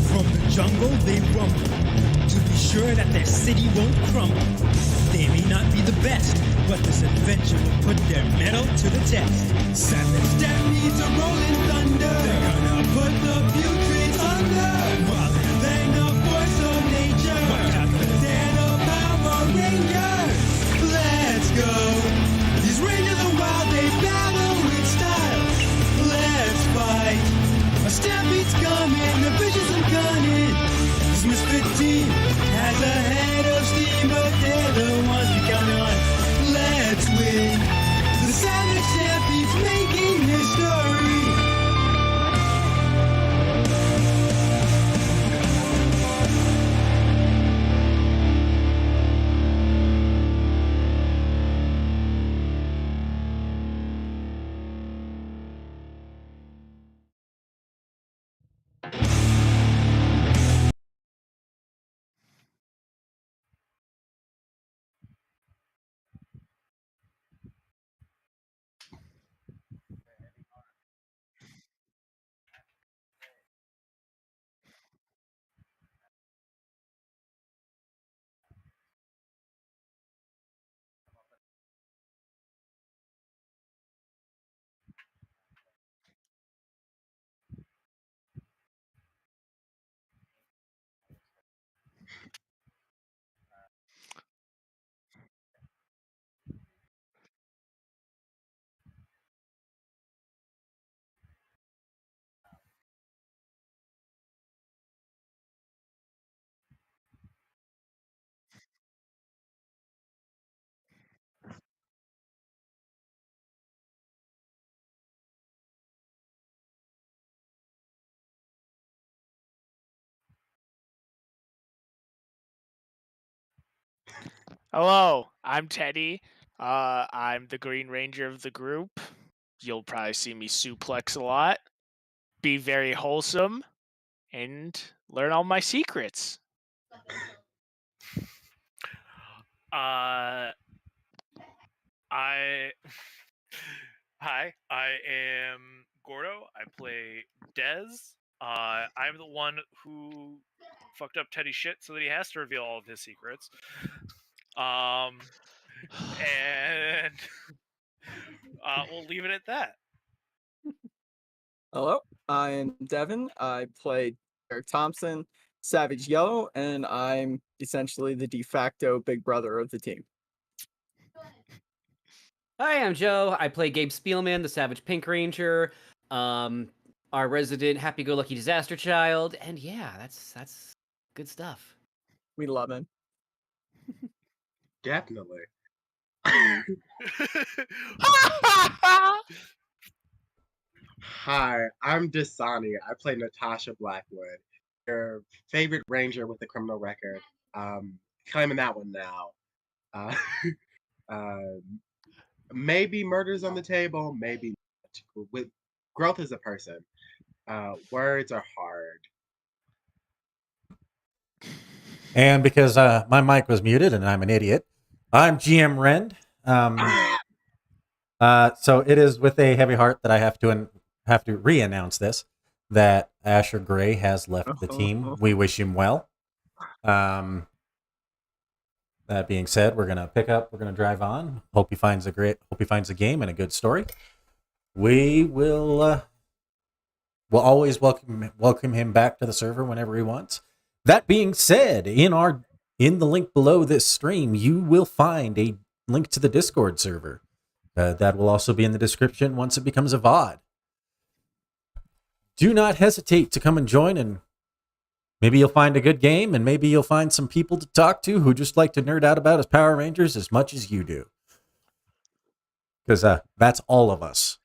From the jungle they rumble to be sure that their city won't crumble. They may not be the best, but this adventure will put their mettle to the test. Savage Stampede's a rolling thunder. They're gonna put the putrid under. While they're laying the force of nature. Watch out for the Power Rangers. Let's go. These Rangers are wild, they battle with style. Let's fight. A Stampede's coming, the vicious and cunning. This misfit team has a head of steam, but they're the ones we count on. Let's win. The Savage Stampede's making history. Hello, I'm Teddy. I'm the Green Ranger of the group. You'll probably see me suplex a lot, be very wholesome, and learn all my secrets. Hi, I am Gordo. I play Dez. I'm the one who fucked up Teddy's shit so that he has to reveal all of his secrets. And we'll leave it at that. Hello, I am Devin. I play Eric Thompson, Savage Yellow, and I'm essentially the de facto big brother of the team. Hi, I'm Joe. I play Gabe Spielman, the Savage Pink Ranger, our resident happy-go-lucky disaster child, and yeah, that's good stuff. We love him. Definitely. Hi, I'm Dasani. I play Natasha Blackwood, your favorite ranger with a criminal record. Claiming that one now. Maybe murder's on the table, maybe not. With growth as a person, words are hard. And because my mic was muted and I'm an idiot, I'm GM Rend. So it is with a heavy heart that I have to re-announce this, that Asher Gray has left the team. We wish him well. That being said, we're gonna drive on. Hope he finds a game and a good story. We will we'll always welcome him back to the server whenever he wants. That being said, in the link below this stream, you will find a link to the Discord server. That will also be in the description once it becomes a VOD. Do not hesitate to come and join, and maybe you'll find a good game, and maybe you'll find some people to talk to who just like to nerd out about his Power Rangers as much as you do. Because that's all of us.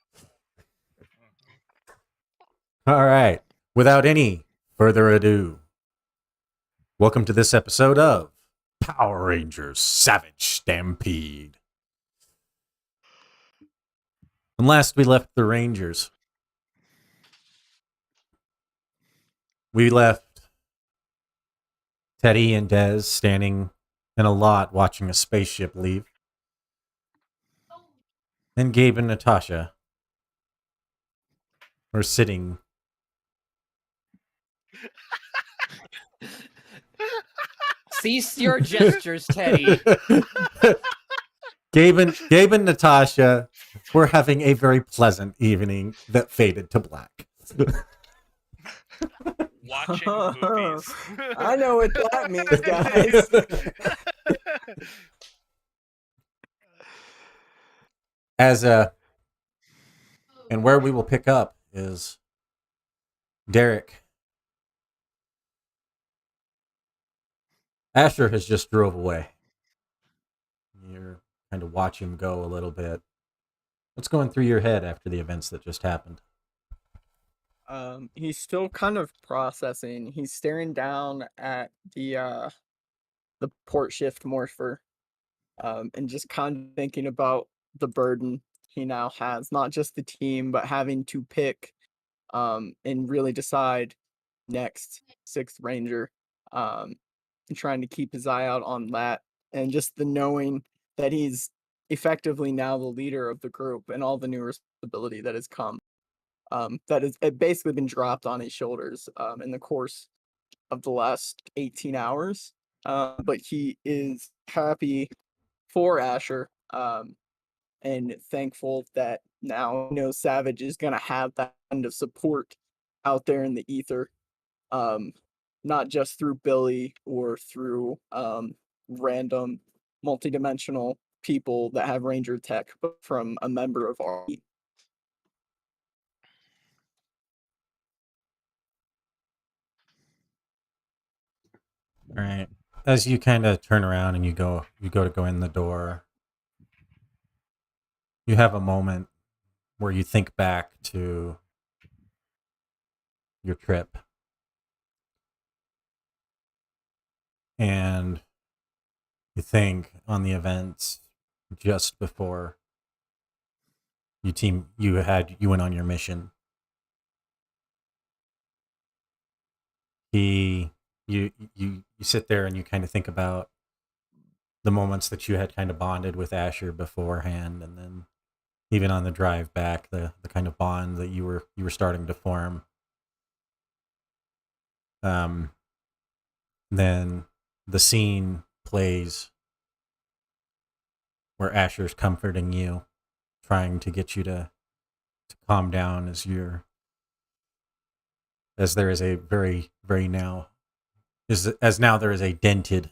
All right. Without any further ado, welcome to this episode of Power Rangers Savage Stampede. When last we left the Rangers, we left Teddy and Dez standing in a lot watching a spaceship leave. and Gabe and Natasha were sitting. Cease your gestures, Teddy. Gabe and Natasha were having a very pleasant evening that faded to black. Watching movies. I know what that means, guys. And where we will pick up is Derek. Asher has just drove away. You're kind of watch him go a little bit. What's going through your head after the events that just happened? He's still kind of processing. He's staring down at the port shift morpher, and just kind of thinking about the burden he now has, not just the team, but having to pick, and really decide next sixth ranger, and trying to keep his eye out on that, and just the knowing that he's effectively now the leader of the group and all the new responsibility that has come, that has it basically been dropped on his shoulders, in the course of the last 18 hours. But he is happy for Asher, and thankful that now he knows Savage is going to have that kind of support out there in the ether, not just through Billy or through random multidimensional people that have Ranger tech, but from a member of our team. All right. As you kind of turn around and you go to go in the door, you have a moment where you think back to your trip. And you think on the events just before you went on your mission. You sit there and you kind of think about the moments that you had kind of bonded with Asher beforehand, and then even on the drive back, the kind of bond that you were starting to form. Then the scene plays where Asher's comforting you, trying to get you to calm down as there is a now there is a dented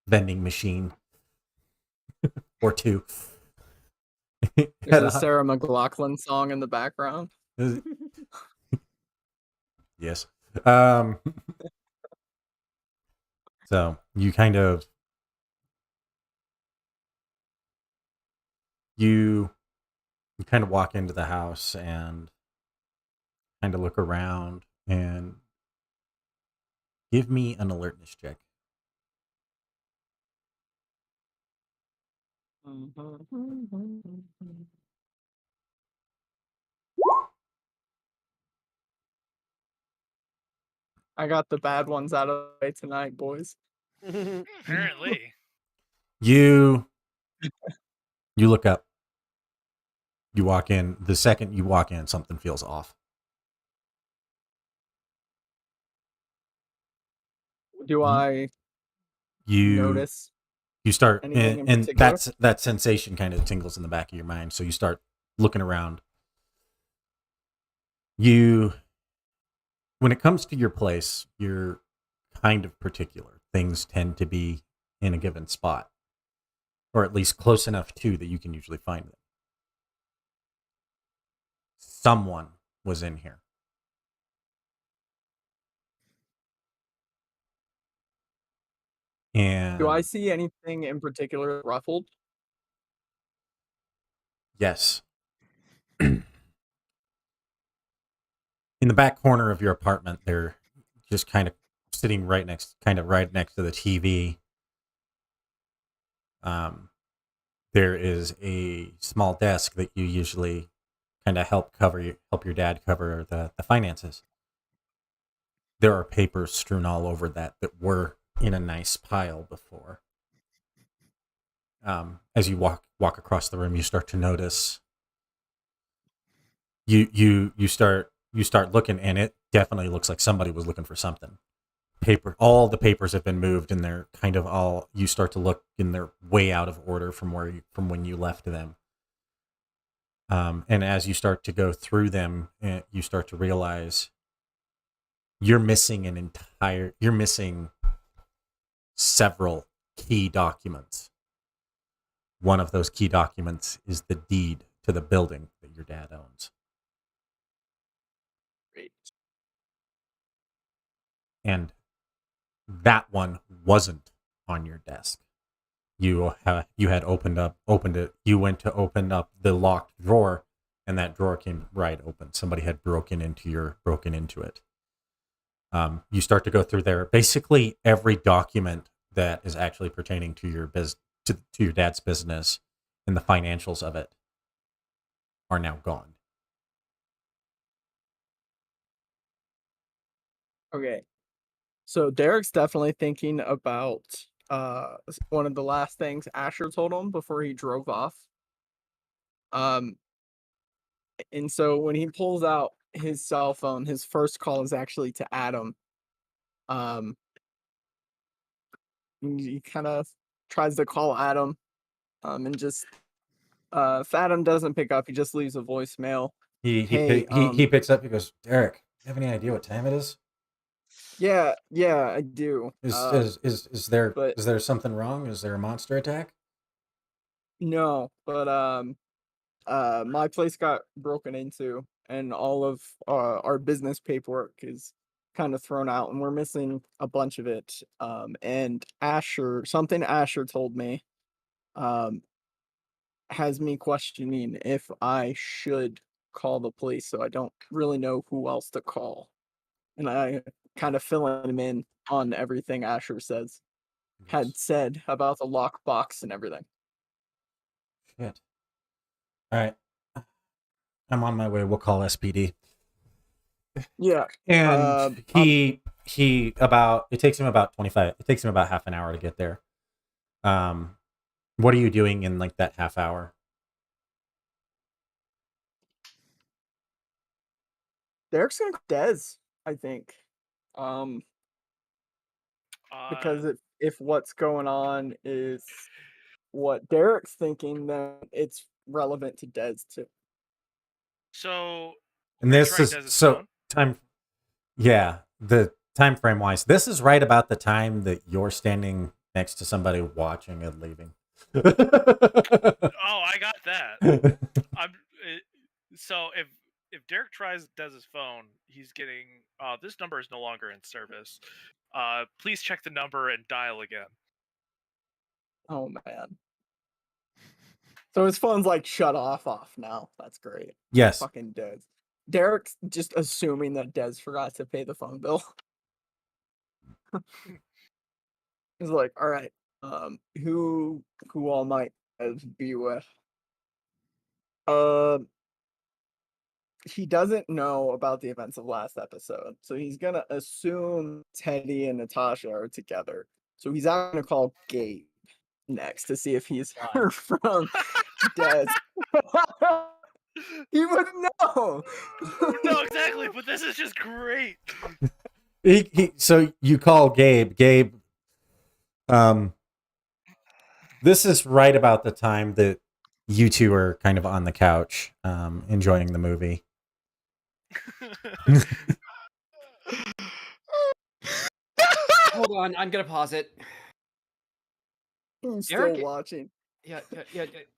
vending machine or two. There's a Sarah McLachlan song in the background. Yes. So you kind of walk into the house and kind of look around and give me an alertness check. I got the bad ones out of the way tonight, boys. Apparently. You look up. You walk in. The second you walk in, something feels off. Do I notice you start anything in and particular? that sensation kind of tingles in the back of your mind, so you start looking around. When it comes to your place, you're kind of particular. Things tend to be in a given spot, or at least close enough to that you can usually find them. Someone was in here. And Do I see anything in particular ruffled? Yes. In the back corner of your apartment, they're just kind of sitting right next to the TV. There is a small desk that you usually kind of help your dad cover the finances. There are papers strewn all over that were in a nice pile before. as you walk across the room, you start to notice. You start looking, and it definitely looks like somebody was looking for something. All the papers have been moved, and they're kind of all. You start to look, and they're way out of order from when you left them. And as you start to go through them, you start to realize you're missing several key documents. One of those key documents is the deed to the building that your dad owns. Great. And that one wasn't on your desk. You had opened it. You went to open up the locked drawer, and that drawer came right open. Somebody had broken into it. You start to go through there. Basically, every document that is actually pertaining to your to your dad's business and the financials of it are now gone. Okay. So Derek's definitely thinking about one of the last things Asher told him before he drove off. And so when he pulls out his cell phone, his first call is actually to Adam. He kind of tries to call Adam, and just if Adam doesn't pick up, he just leaves a voicemail. He picks up. He goes, Derek, you have any idea what time it is? Yeah, I do. Is there something wrong? Is there a monster attack? No, but my place got broken into, and all of our business paperwork is kind of thrown out, and we're missing a bunch of it. And Asher told me, has me questioning if I should call the police. So I don't really know who else to call, and I kind of filling him in on everything Asher had said about the lockbox and everything. Shit. All right. I'm on my way. We'll call SPD. Yeah. And it takes him about half an hour to get there. What are you doing in like that half hour? Derek's gonna call Dez, I think. Because if what's going on is what Derek's thinking, then it's relevant to Dez too. So, And this is so time. Yeah, the time frame wise, this is right about the time that you're standing next to somebody watching and leaving. Oh, I got that. So if Derek tries Dez's phone, he's getting this number is no longer in service. Please check the number and dial again. Oh man. So his phone's like shut off now. That's great. Yes. Fucking Dez. Derek's just assuming that Dez forgot to pay the phone bill. He's like, all right, who all might Dez be with? He doesn't know about the events of last episode, so he's gonna assume Teddy and Natasha are together. So he's not gonna call Gabe next to see if he's heard from Dez. He would know. No, exactly. But this is just great. So you call Gabe. Gabe. This is right about the time that you two are kind of on the couch, enjoying the movie. Hold on, I'm gonna pause it. I'm still watching. Yeah.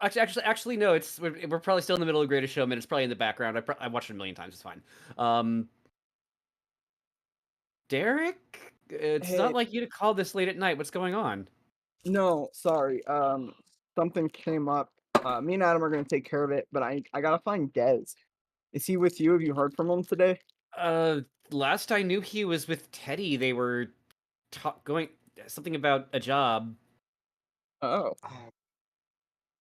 Actually, no. We're probably still in the middle of Greatest Showman. It's probably in the background. I watched it a million times. It's fine. Derek, it's not like you to call this late at night. What's going on? No, sorry. Something came up. Me and Adam are gonna take care of it, but I gotta find Dez. Is he with you? Have you heard from him today? Last I knew, he was with Teddy. They were going something about a job. Oh.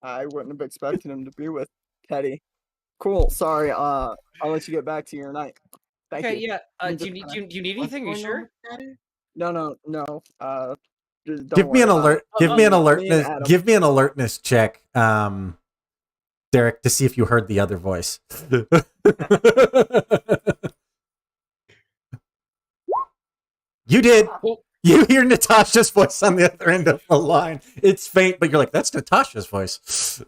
I wouldn't have expected him to be with Teddy. Cool. Sorry. I'll let you get back to your night. Thank you. Yeah. Do you need anything? Are you sure? No. Just don't Give me worry an about alert. it. Give me an Me and alertness. Adam. Give me an alertness check, Derek, to see if you heard the other voice. You did. Oh, You hear Natasha's voice on the other end of the line. It's faint, but you're like, that's Natasha's voice.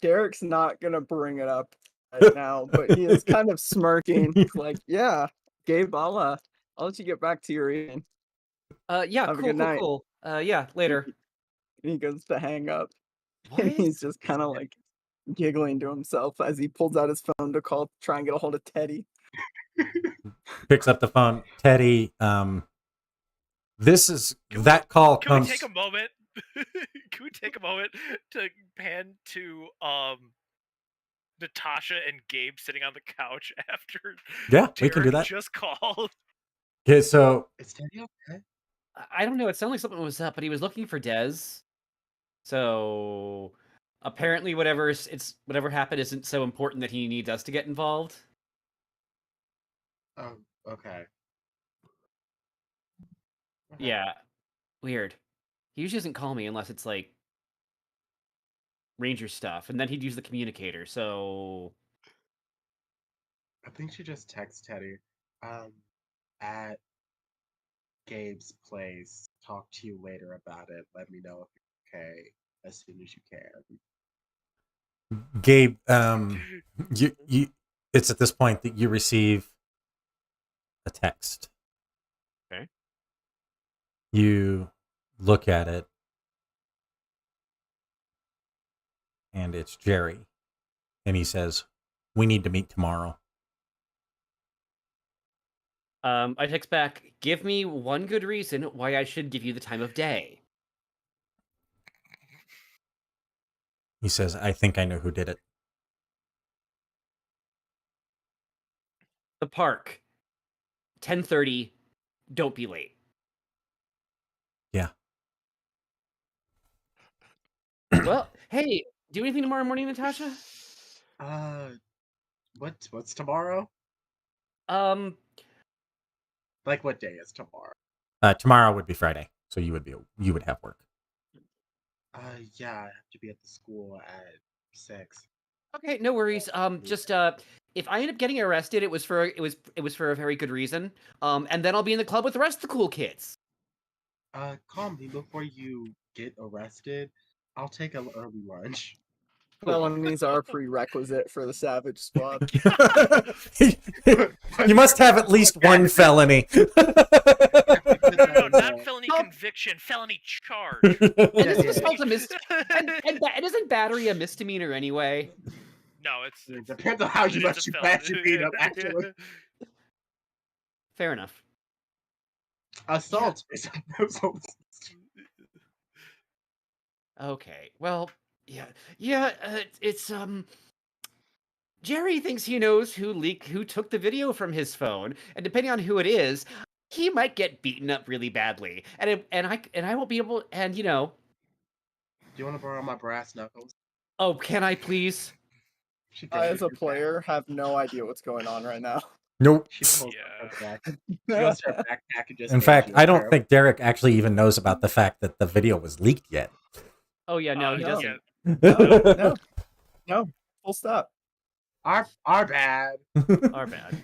Derek's not gonna bring it up right now, but he is kind of smirking, like, yeah, Gabe, I'll let you get back to your evening. yeah, Have a cool, good cool, night. cool. Yeah, later. And he goes to hang up. And What? he's just kind of like giggling to himself as he pulls out his phone to try and get a hold of Teddy. Picks up the phone. Teddy, that call Can we comes. take a moment? Can we take a moment to pan to Natasha and Gabe sitting on the couch after Yeah, we can do Derek that. just called? Okay, so Is Teddy okay? I don't know. It sounded like something was up, but he was looking for Dez. So apparently, whatever happened isn't so important that he needs us to get involved. Oh, okay. Okay. Yeah, weird. He usually doesn't call me unless it's like Ranger stuff, and then he'd use the communicator. So I think she just texted Teddy. At Gabe's place. Talk to you later about it. Let me know if you're okay as soon as you can. Gabe, you it's at this point that you receive a text. Okay. You look at it, and it's Jerry, and he says, "We need to meet tomorrow." I text back, give me one good reason why I should give you the time of day. He says, "I think I know who did it." The park, 10:30. Don't be late. Yeah. Well, hey, do anything tomorrow morning, Natasha? What's tomorrow? Um, Like, what day is tomorrow? Tomorrow would be Friday, so you would have work. Yeah, I have to be at the school at 6. okay, no worries. Just if I end up getting arrested, it was for a very good reason. And then I'll be in the club with the rest of the cool kids. Call me before you get arrested. I'll take an early lunch. Felonies are a prerequisite for the Savage Squad. You must have at least one felony. No, not felony conviction, felony charge. And isn't battery a misdemeanor anyway? No, it's It depends on how it is much a you pass your felony. beat up, actually. Fair enough. Assault. Okay. Well, yeah. It's Jerry thinks he knows who took the video from his phone, and depending on who it is, he might get beaten up really badly. And I won't be able. And Do you want to borrow my brass knuckles? oh, can I please? I, as a player, have no idea what's going on right now. Nope. She pulls Yeah. her back. She goes to her backpack and just. In hands fact, you I a don't pair. think Derek actually even knows about the fact that the video was leaked yet. Oh yeah, no, he no. doesn't. No, full stop. Our bad. Our bad.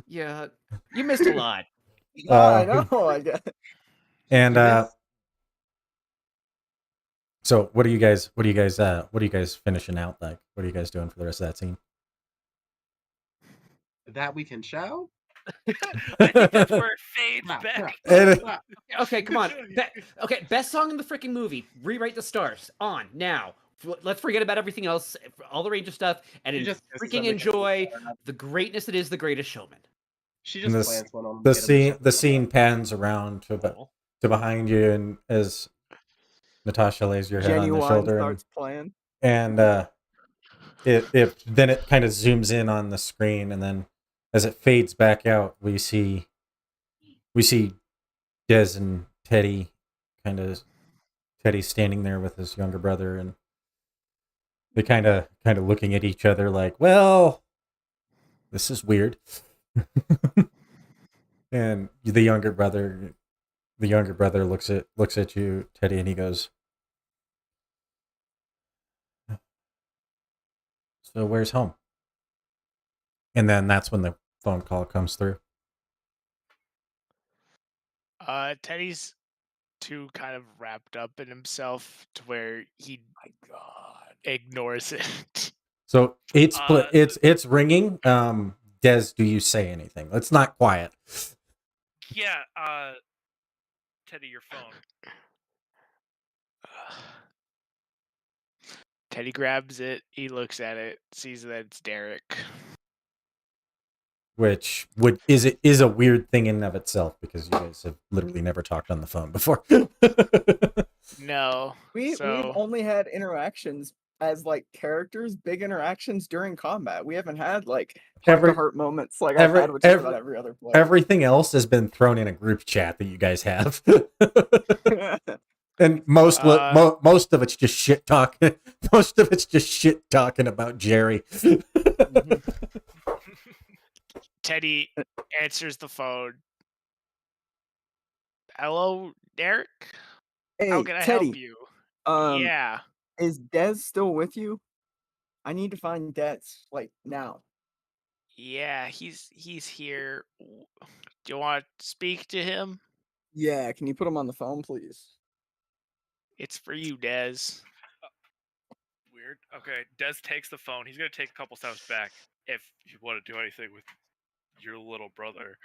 Yeah, you missed a lot. I know. I get it. And so what are you guys finishing out like? What are you guys doing for the rest of that scene? That we can show. I think that's where it fades Wow, back. wow. Okay, come on. Okay, best song in the freaking movie. Rewrite the stars. On now. Let's forget about everything else, all the Ranger stuff, and She just freaking enjoy the greatness that is The Greatest Showman. She And just this- plants one on The scene pans around to behind you, and as Natasha lays your head on the Genuine shoulder, starts playing. and then it kind of zooms in on the screen, and then as it fades back out, we see Des and Teddy, Teddy standing there with his younger brother, and they kind of looking at each other like, well, this is weird. And the younger brother looks at you, Teddy, and he goes, "So where's home?" And then that's when the phone call comes through. Teddy's too kind of wrapped up in himself to where he ignores it. So it's Uh, it's ringing. Des, do you say anything? It's not quiet. Yeah, Teddy, your phone. Teddy grabs it, he looks at it, sees that it's Derek. Which is a weird thing in and of itself because you guys have literally never talked on the phone before. No. We've so only had interactions as like characters, big interactions during combat. We haven't had like heart to heart moments like I've had with just about every other player. Everything else has been thrown in a group chat that you guys have. And most of it's just shit talking. Most of it's just shit talking about Jerry. Teddy answers the phone. Hello, Derek? Hey, How can I Teddy, help you? Yeah. is Dez still with you? I need to find Dez like now. Yeah, he's here. Do you want to speak to him? Yeah, can you put him on the phone, please? It's for you, Dez. Weird. Okay, Des takes the phone. He's gonna take a couple steps back if you want to do anything with your little brother.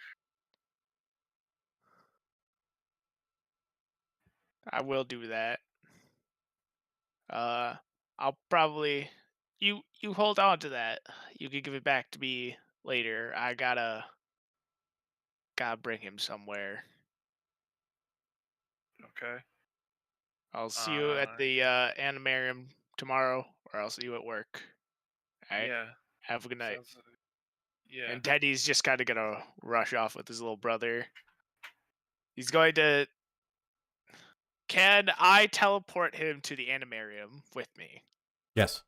I will do that. I'll probably you hold on to that. You can give it back to me later. I gotta bring him somewhere. Okay. I'll see you at the animarium tomorrow, or I'll see you at work. All right. Yeah. Have a good night. Yeah. And Teddy's just kind of gonna rush off with his little brother. He's going to. Can I teleport him to the animarium with me? Yes.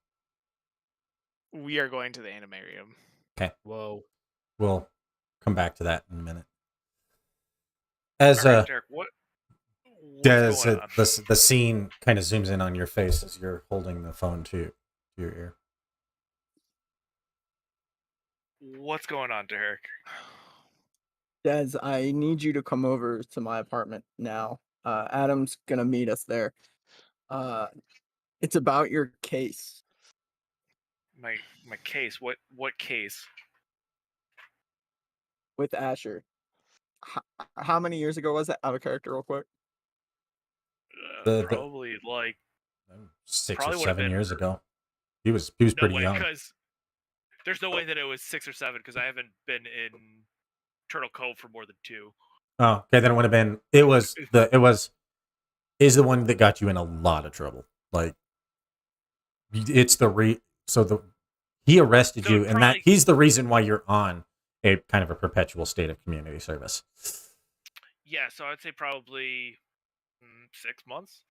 We are going to the animarium. Okay. Whoa. We'll come back to that in a minute. As All right, Derek, what's going on? the scene kind of zooms in on your face as you're holding the phone to your ear. What's going on, Derek? Dez, I need you to come over to my apartment now. Adam's gonna meet us there. It's about your case. My case. What case? With Asher. How many years ago was that? Out of character, real quick. Probably like 6 or 7 years ago. He was pretty young. Because there's no way that it was 6 or 7 because I haven't been in Turtle Cove for more than 2. Oh, okay. Then it would have been. Is the one that got you in a lot of trouble. Like it's he arrested you, and that he's the reason why you're on a kind of a perpetual state of community service. Yeah, so I'd say probably 6 months.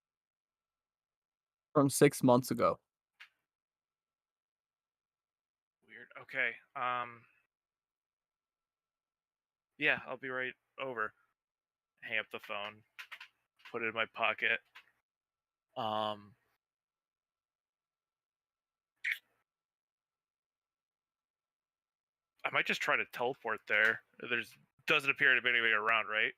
From 6 months ago. Weird. Okay. Yeah, I'll be right over. Hang up the phone. Put it in my pocket. I might just try to teleport there. Doesn't appear to be anybody around, right?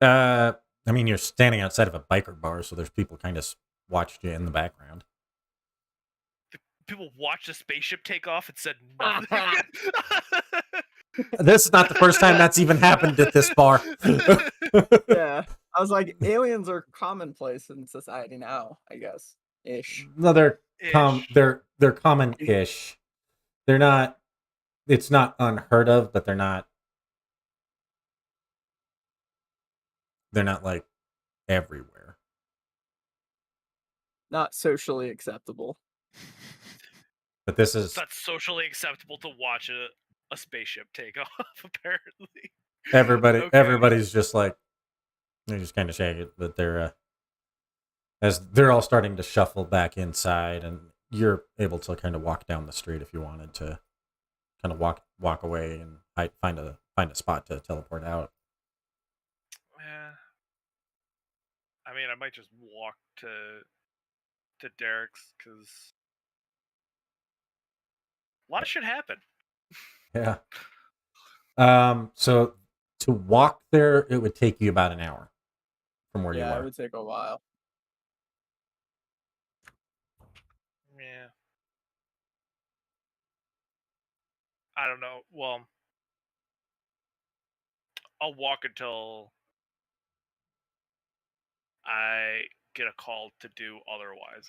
I mean, you're standing outside of a biker bar, so there's people kind of watched you in the background. People watched a spaceship take off and said nothing. This is not the first time that's even happened at this bar. Yeah, I was like, aliens are commonplace in society now, I guess. Ish. No, they're common-ish. They're not. It's not unheard of, but they're not. They're not like everywhere. Not socially acceptable. But this is. It's not socially acceptable to watch a spaceship take off. Apparently, everybody's just like they just kind of shake it, but they're as they're all starting to shuffle back inside, and you're able to kind of walk down the street if you wanted to kind of walk away and find a spot to teleport out. Yeah. I mean, I might just walk to Derek's because a lot of shit happened. Yeah. So to walk there, it would take you about an hour from where you Yeah, it are. would take a while. Yeah. I don't know. Well, I'll walk until I get a call to do otherwise.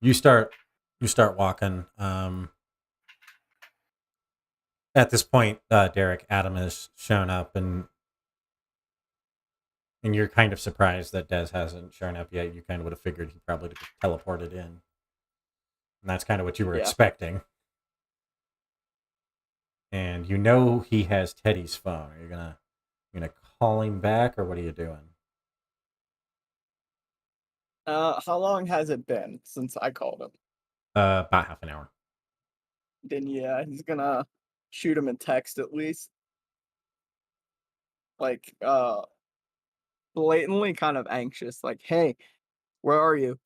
You start walking. At this point, Derek, Adam has shown up, and you're kind of surprised that Des hasn't shown up yet. You kind of would have figured he probably teleported in, and that's kind of what you were Yeah. expecting. And you know he has Teddy's phone. Are you gonna call him back, or what are you doing? How long has it been since I called him? About half an hour. Then yeah, he's gonna shoot him a text at least. Like, blatantly kind of anxious. Like, hey, where are you?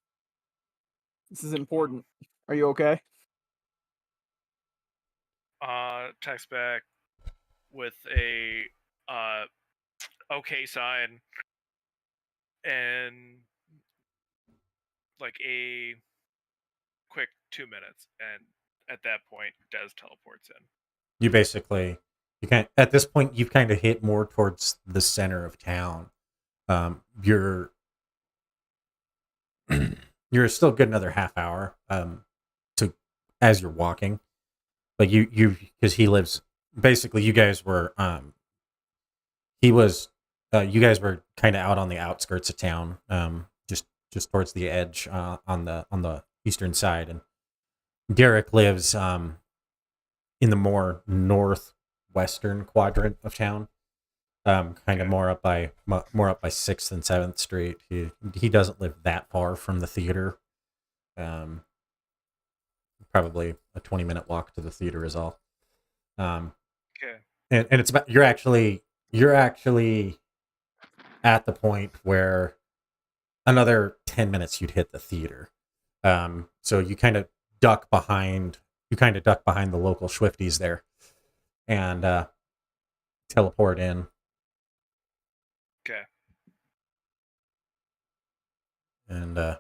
This is important. Are you okay? Text back with a okay sign and like a quick 2 minutes, and at that point Des teleports in. You can't at this point you've kind of hit more towards the center of town. You're you're still good another half hour to as you're walking. But you because he lives basically you guys were you guys were kind of out on the outskirts of town, just towards the edge on the eastern side, and Derek lives in the more northwestern quadrant of town, kind of more up by 6th and 7th Street. He doesn't live that far from the theater. Probably a 20-minute walk to the theater is all. Okay. And it's about you're actually at the point where another 10 minutes you'd hit the theater. So you kind of duck behind the local Swifties there and teleport in. Okay. And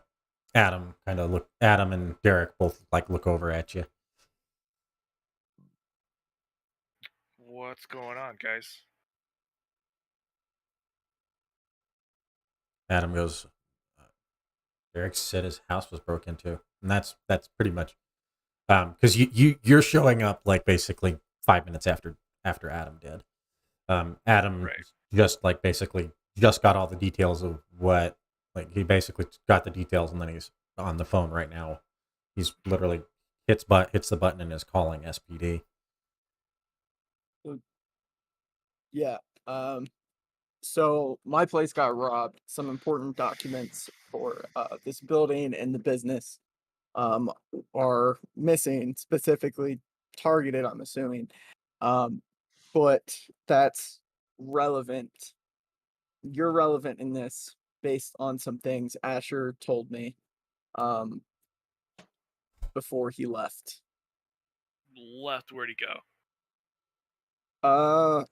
Adam and Derek both look over at you. What's going on, guys? Adam goes, Derek said his house was broke into, and that's pretty much because you're showing up basically 5 minutes after Adam did. Adam Right. just basically just got all the details of what he basically got the details, and then he's on the phone right now. He's literally hits the button and is calling SPD. Yeah. So my place got robbed. Some important documents for this building and the business are missing, specifically targeted, I'm assuming. But that's relevant. You're relevant in this based on some things Asher told me before he left. Left, where'd he go?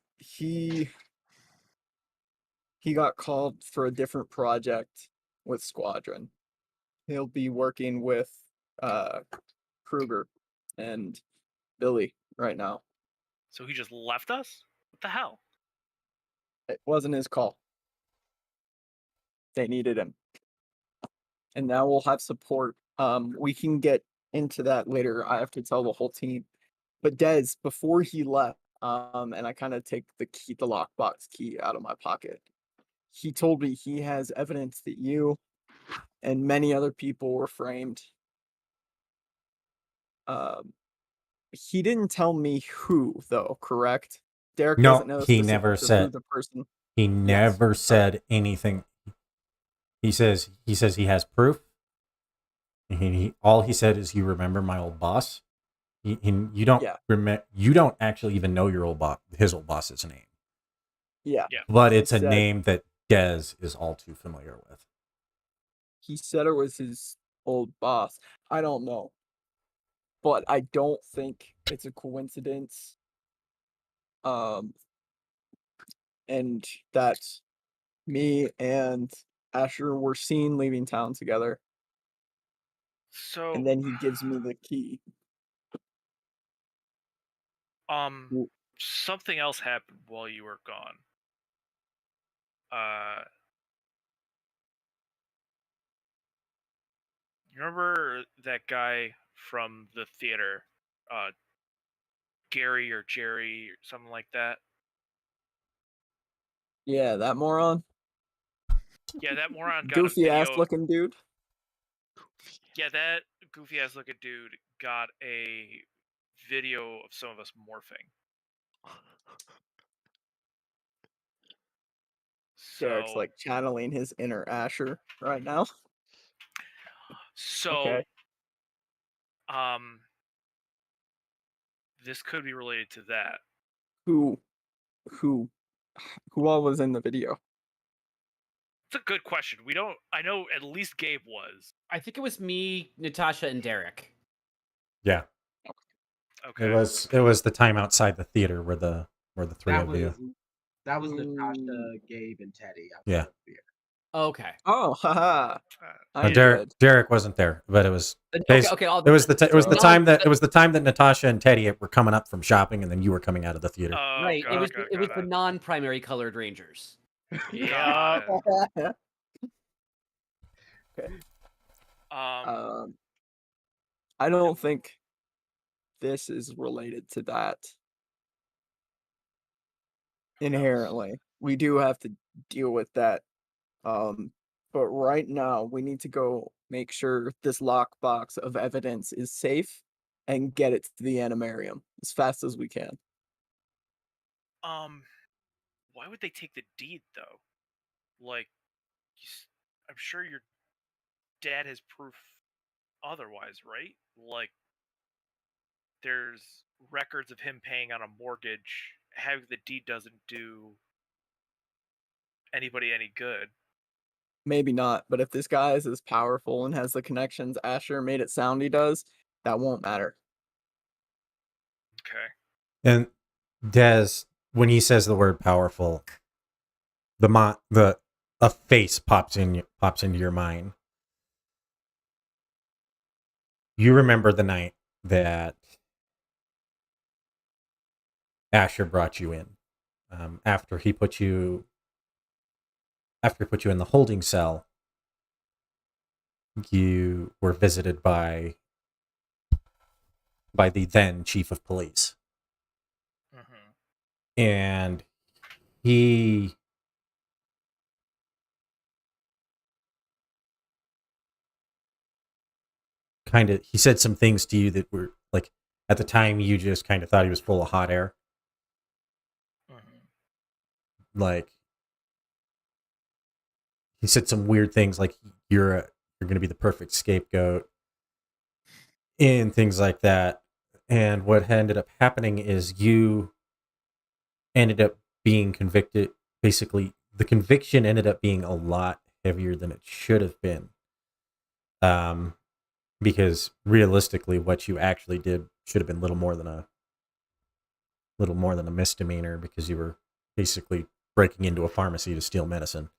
He got called for a different project with Squadron. He'll be working with Kruger and Billy right now. So he just left us? What the hell? It wasn't his call. They needed him. And now we'll have support. We can get into that later. I have to tell the whole team. But Dez, before he left, and I kind of take the lockbox key out of my pocket. He told me he has evidence that you and many other people were framed. He didn't tell me who, though, correct? Derek No, doesn't know he never specifics of said. who the person. He never said anything. He says he has proof. All he said is, "You remember my old boss?" You don't you don't actually even know your his old boss's name. Yeah. But it's a said- name that Dez is all too familiar with. He said it was his old boss. I don't know. But I don't think it's a coincidence. And that me and Asher were seen leaving town together. So And then he gives me the key. something else happened while you were gone. You remember that guy from the theater, Gary or Jerry or something like that? Yeah, that moron. Yeah, that moron got Goofy a ass video. looking dude. Yeah, that goofy ass looking dude got a video of some of us morphing. Derek's So, like channeling his inner Asher right now. so, Okay. this could be related to that. Who all was in the video? It's a good question. We don't. I know at least Gabe was. I think it was me, Natasha, and Derek. Yeah. Okay. It was the time outside the theater where the three That of was you. that was Natasha, Gabe, and Teddy. Yeah. Okay. Oh, haha. I'm Derek good. Derek wasn't there, but it was Okay. it was the time that Natasha and Teddy were coming up from shopping, and then you were coming out of the theater. Right. God, It was God, it was God. the non-primary colored rangers. Yeah. Okay. Um, I don't think this is related to that. Inherently, we do have to deal with that. But right now, we need to go make sure this lockbox of evidence is safe and get it to the animarium as fast as we can. why would they take the deed though? Like, I'm sure your dad has proof otherwise, right? Like, there's records of him paying on a mortgage. Having the deed doesn't do anybody any good. Maybe not, but if this guy is as powerful and has the connections Asher made it sound he does, that won't matter. Okay. And Dez, when he says the word powerful, a face pops into your mind. You remember the night that Asher brought you in, after he put you in the holding cell. You were visited by the then chief of police, and he he said some things to you that were like, at the time you just kind of thought he was full of hot air. Like, he said some weird things like you're going to be the perfect scapegoat and things like that. And what ended up happening is you ended up being convicted. Basically, the conviction ended up being a lot heavier than it should have been. Because realistically, what you actually did should have been little more than a misdemeanor, because you were basically breaking into a pharmacy to steal medicine.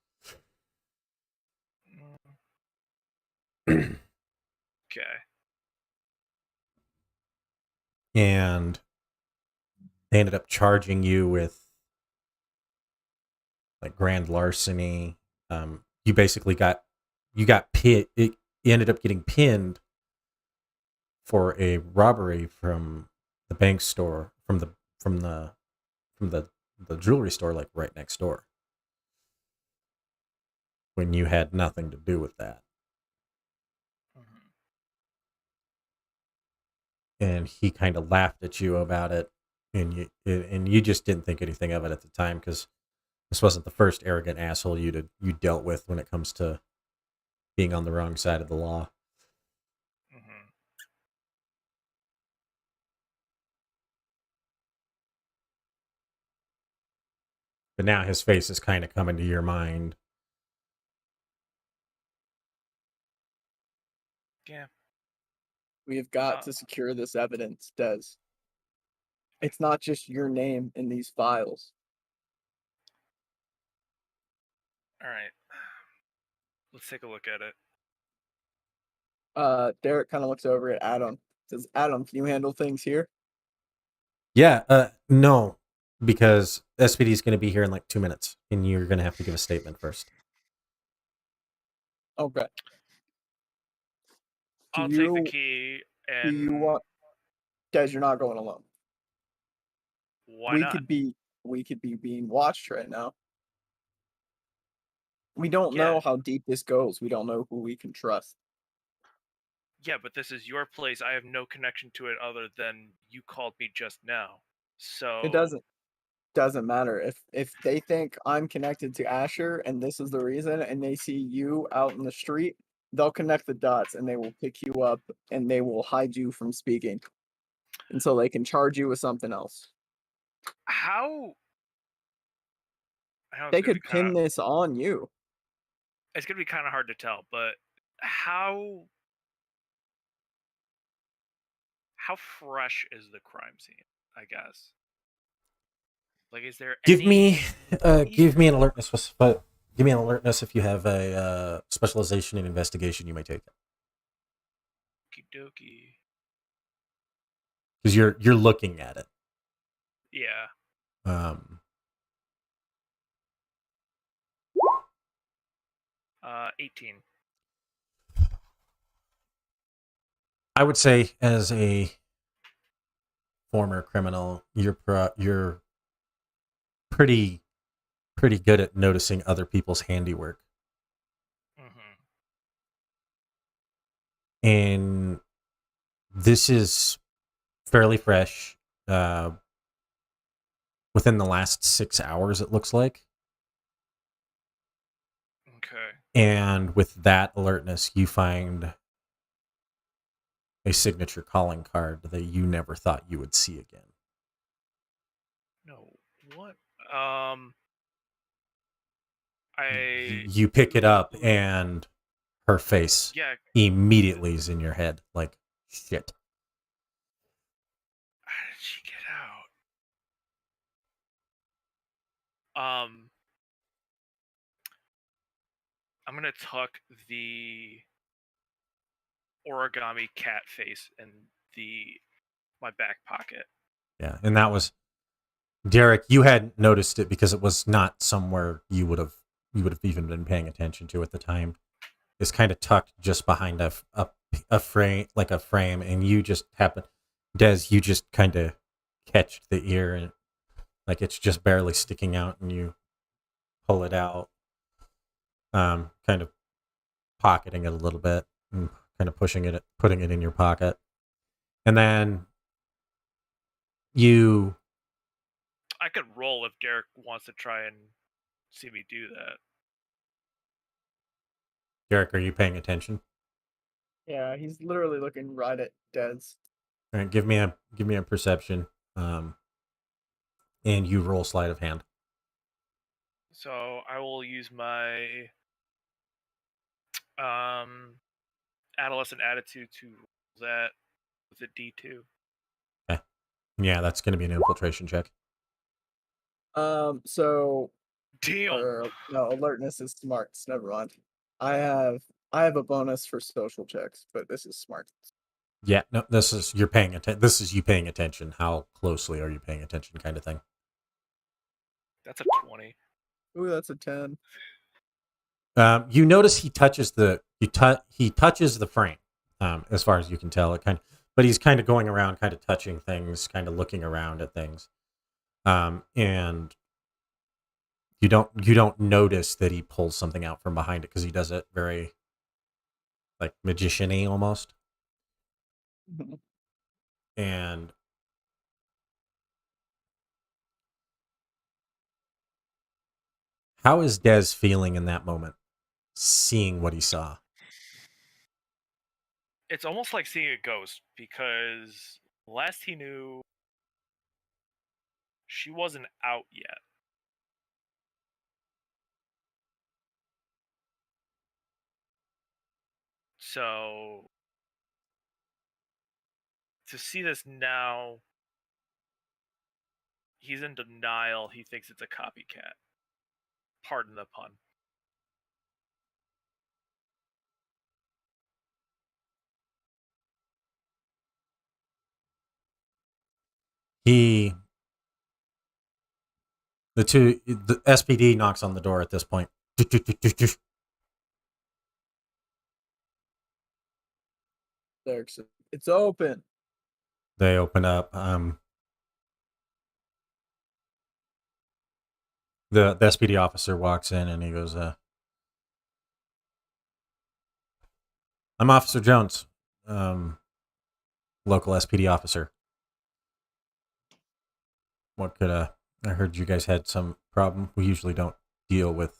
Okay. And they ended up charging you with like grand larceny. You basically you ended up getting pinned for a robbery from the bank store, from the jewelry store, like right next door, when you had nothing to do with that. And he kind of laughed at you about it, and you just didn't think anything of it at the time, because this wasn't the first arrogant asshole you dealt with when it comes to being on the wrong side of the law. but now his face is kind of coming to your mind. Yeah. We have got Uh, to secure this evidence, Des. It's not just your name in these files. All right. Let's take a look at it. Derek kind of looks over at Adam. Says, Adam, can you handle things here? Yeah, no, because SPD is going to be here in like 2 minutes, and you're going to have to give a statement first. Okay. I'll take the key Do and you want Des, you're not going alone. why we not? could be being watched right now. We don't Yeah. know how deep this goes. We don't know who we can trust. Yeah, but this is your place. I have no connection to it other than you called me just now. So It doesn't matter if they think I'm connected to Asher and this is the reason, and they see you out in the street, they'll connect the dots and they will pick you up and they will hide you from speaking, and so they can charge you with something else. how I know it's They gonna could be kinda, pin this on you. it's gonna be kind of hard to tell, but how fresh is the crime scene? I guess. Like, is there Give any? me an alertness, but give me an alertness if you have a specialization in investigation. You may take it Okie because you're looking at it. Yeah. 18. I would say, as a former criminal, you're pretty good at noticing other people's handiwork, and this is fairly fresh. Within the last 6 hours, it looks like. Okay. And with that alertness, you find a signature calling card that you never thought you would see again. No. What? I You pick it up, and her face yeah. immediately is in your head. Like, shit. How did she get out? I'm gonna tuck the origami cat face in my back pocket. Yeah, and that was Derek. You hadn't noticed it because it was not somewhere you would have even been paying attention to at the time. It's kind of tucked just behind a frame, like a frame, and you just happen, Des, you just kind of catch the ear, and like it's just barely sticking out, and you pull it out, kind of pocketing it a little bit, and kind of putting it in your pocket, and then I could roll if Derek wants to try and see me do that. Derek, are you paying attention? Yeah, he's literally looking right at Des. All right, give me a perception, and you roll sleight of hand. So I will use my adolescent attitude to roll that with a D2. Okay. Yeah, that's going to be an infiltration check. So Damn. no, alertness is smarts. Never mind. I have a bonus for social checks, but this is smarts. Yeah, no, this is you paying attention. How closely are you paying attention, kind of thing. That's a 20. Ooh, that's a 10. You notice he touches the frame. As far as you can tell, but he's kind of going around, kind of touching things, kind of looking around at things. And you don't notice that he pulls something out from behind it because he does it very like magician-y almost. Mhm. And how is Des feeling in that moment, seeing what he saw? It's almost like seeing a ghost because last he knew, she wasn't out yet. So to see this now, he's in denial. He thinks it's a copycat. Pardon the pun. The SPD knocks on the door at this point. It's open. They open up. The SPD officer walks in and he goes, "I'm Officer Jones, local SPD officer. What could I heard you guys had some problem. We usually don't deal with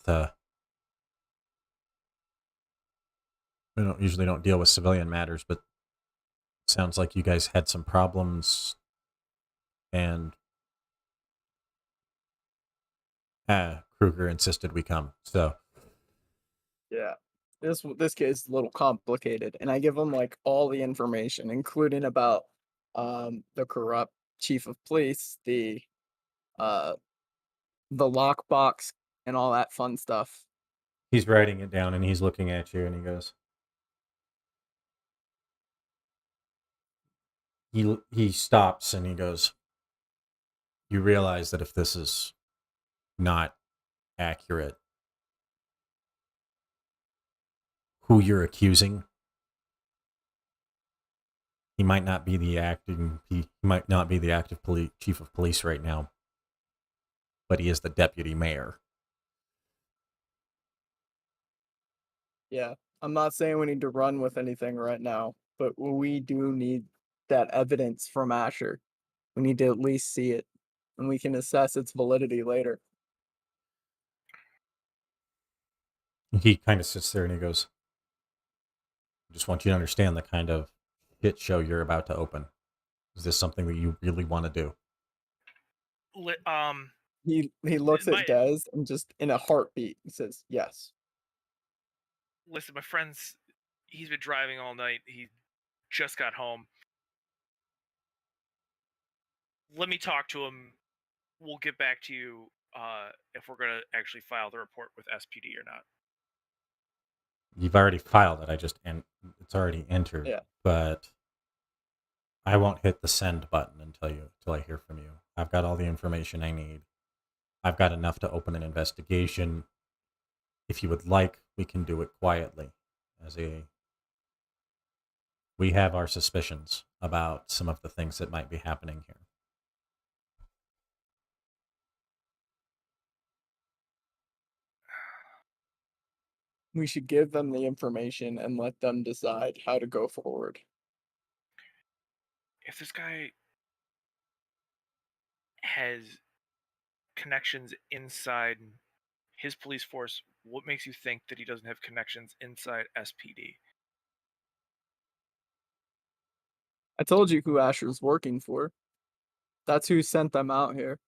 civilian matters, but it sounds like you guys had some problems, and Kruger insisted we come. So Yeah. This case is a little complicated, and I give him like all the information, including about the corrupt chief of police, the lockbox, and all that fun stuff. he's writing it down and he's looking at you and he goes, he stops and he goes, "You realize that if this is not accurate, who you're accusing, he might not be the active chief of police right now, but he is the deputy mayor." Yeah. I'm not saying we need to run with anything right now, but we do need that evidence from Asher. We need to at least see it, and we can assess its validity later. He kind of sits there and he goes, "I just want you to understand the kind of shit show you're about to open. Is this something that you really want to do?" He looks My- at Des and just in a heartbeat he says, "Yes." Listen, my friend's he's been driving all night. He just got home. Let me talk to him. We'll get back to you if we're gonna actually file the report with SPD or not. You've already filed it. It's already entered. Yeah. But I won't hit the send button until I hear from you. I've got all the information I need. I've got enough to open an investigation. If you would like, we can do it quietly. We have our suspicions about some of the things that might be happening here. We should give them the information and let them decide how to go forward. If this guy has connections inside his police force, what makes you think that he doesn't have connections inside SPD? I told you who Asher's working for. That's who sent them out here.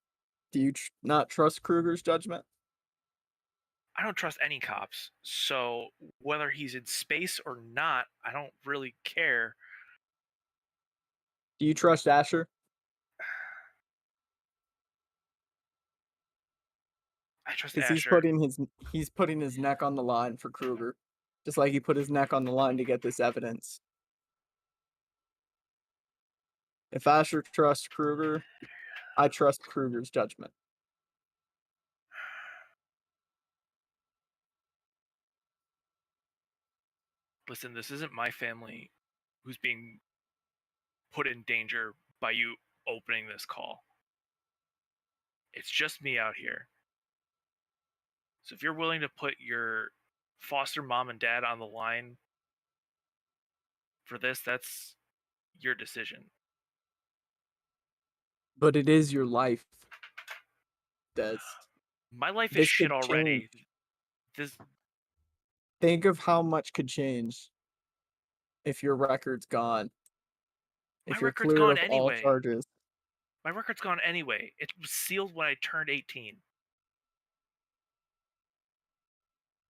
Do you not trust Kruger's judgment? I don't trust any cops, so whether he's in space or not, I don't really care. Do you trust Asher? I trust Because Asher. he's putting his neck on the line for Kruger, just like he put his neck on the line to get this evidence. If Asher trusts Kruger, I trust Kruger's judgment. Listen, this isn't my family who's being put in danger by you opening this call. It's just me out here. So if you're willing to put your foster mom and dad on the line for this, that's your decision. But it is your life, Des. My life is This shit could already. change. Think of how much could change if your record's gone. If My you're record's cleared gone of all anyway. charges. My record's gone anyway. It was sealed when I turned 18.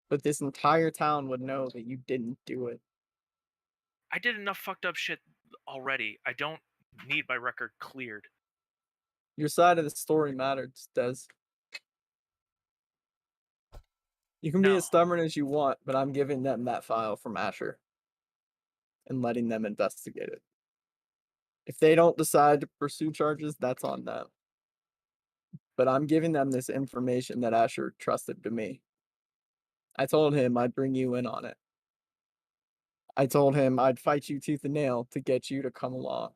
But this entire town would know that you didn't do it. I did enough fucked up shit already. I don't need my record cleared. Your side of the story matters, Des. You can be No. as stubborn as you want, but I'm giving them that file from Asher and letting them investigate it. If they don't decide to pursue charges, that's on them. But I'm giving them this information that Asher trusted to me. I told him I'd bring you in on it. I told him I'd fight you tooth and nail to get you to come along.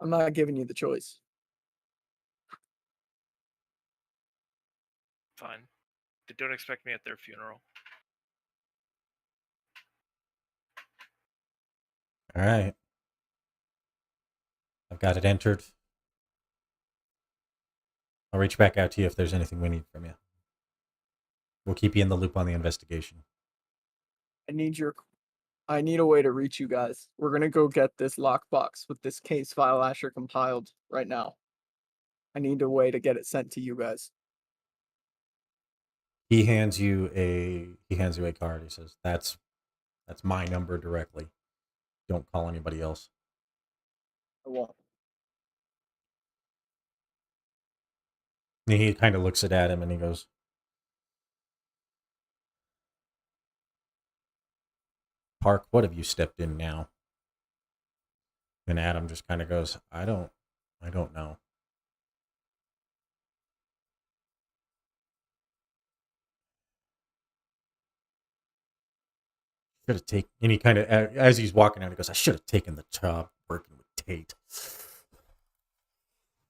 I'm not giving you the choice. Fine. They don't expect me at their funeral. All right. I've got it entered. I'll reach back out to you if there's anything we need from you. We'll keep you in the loop on the investigation. I need a way to reach you guys. We're gonna go get this lockbox with this case file Asher compiled right now. I need a way to get it sent to you guys. He hands you a card. He says, "That's my number directly. Don't call anybody else." I won't. And he kind of looks at Adam and he goes, "Park, what have you stepped in now?" And Adam just kind of goes, I don't know. Should have taken, and he kind of, as he's walking out, he goes, "I should have taken the job working with Tate."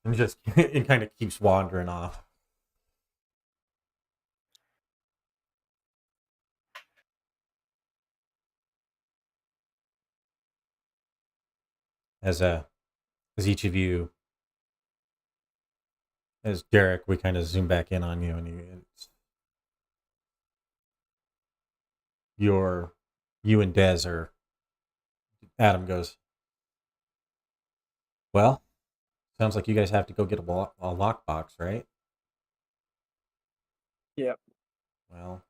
And just, it kind of keeps wandering off. As each of you, as Derek, we kind of zoom back in on you, and you and Des are. Adam goes, "Well, sounds like you guys have to go get a lockbox, right?" Yep. Well,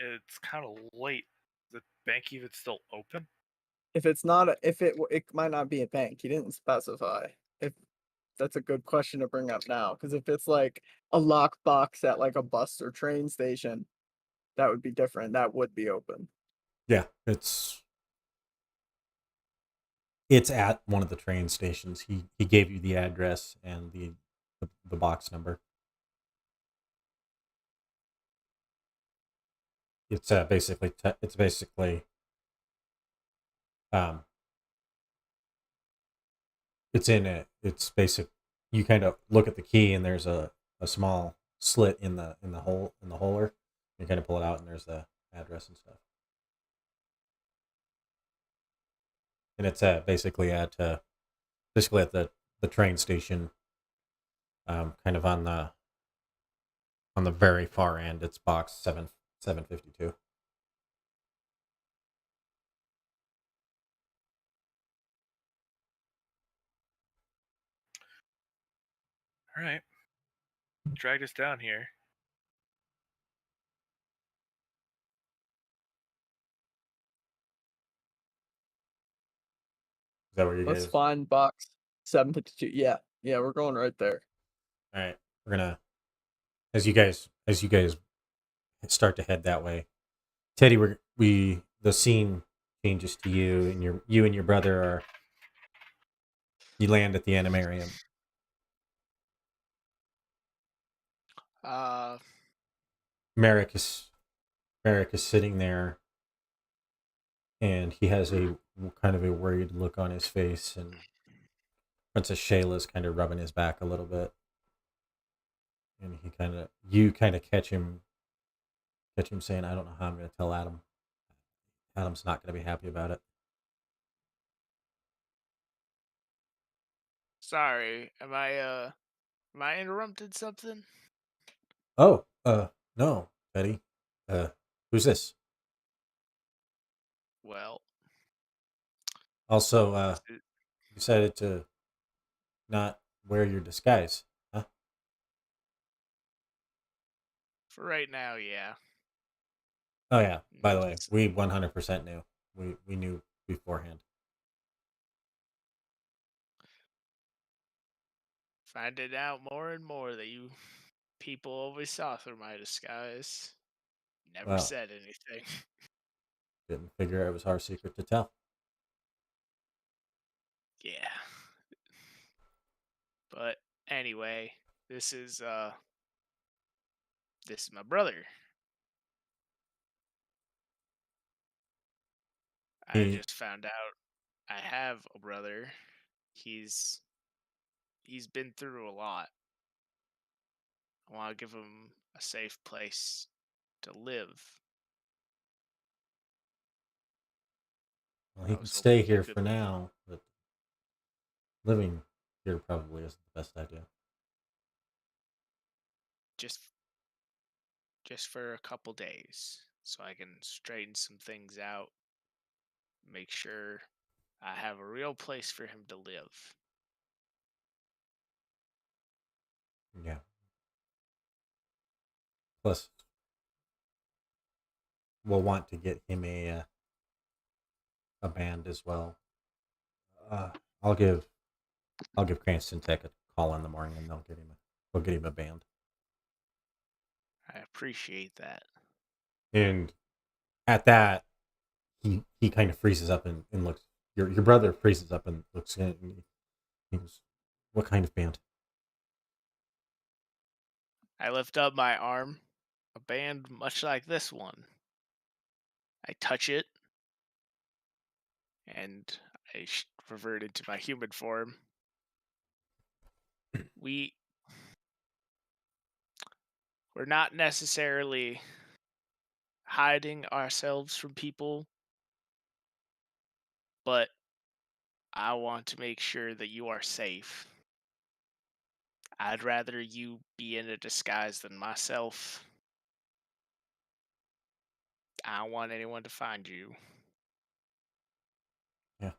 It's kind of late. The bank even still open? If it's not, it might not be a bank. He didn't specify. If that's a good question to bring up now, because if it's like a lockbox at like a bus or train station, that would be different. That would be open. yeah, it's at one of the train stations. He gave you the address and the box number. It's basically it's in it. It's basic. You kind of look at the key and there's a small slit in the holder. You kind of pull it out and there's the address and stuff. And it's basically at the train station, kind of on the very far end. It's box 752. All right. Dragged us down here. Is that where you Let's guys? find box 752. Yeah, we're going right there. All right, we're gonna as you guys start to head that way. Teddy, the scene changes to you and your brother you land at the animarium. Merrick is sitting there, and he has a kind of a worried look on his face, and Princess Shayla's kind of rubbing his back a little bit, and you kind of catch him saying, "I don't know how I'm going to tell Adam. Adam's not going to be happy about it." Sorry, am I interrupted something? Oh, no, Teddy. Who's this? Well, Also, is it- you decided to not wear your disguise, huh? for right now, yeah. Oh yeah. By the way, Just- we 100% knew. We knew beforehand. Finding out more and more that you people always saw through my disguise. Never Well, said anything. didn't figure it was our secret to tell. Yeah. But anyway, this is my brother. I He, just found out I have a brother. He's been through a lot. I want to give him a safe place to live. well, I he can was stay hoping you here could for now, but living here probably isn't the best idea. just for a couple days so I can straighten some things out, make sure I have a real place for him to live. Yeah. Plus, we'll want to get him a band as well. Uh, I'll give Cranston Tech a call in the morning, and they'll get him a band. I appreciate that. And at that, he kind of freezes up and looks. Your brother freezes up and looks at it, and he goes, "What kind of band?" I lift up my arm, a band much like this one. I touch it, and I revert into my human form. We're not necessarily hiding ourselves from people, but I want to make sure that you are safe. I'd rather you be in a disguise than myself. I don't want anyone to find you. Yeah.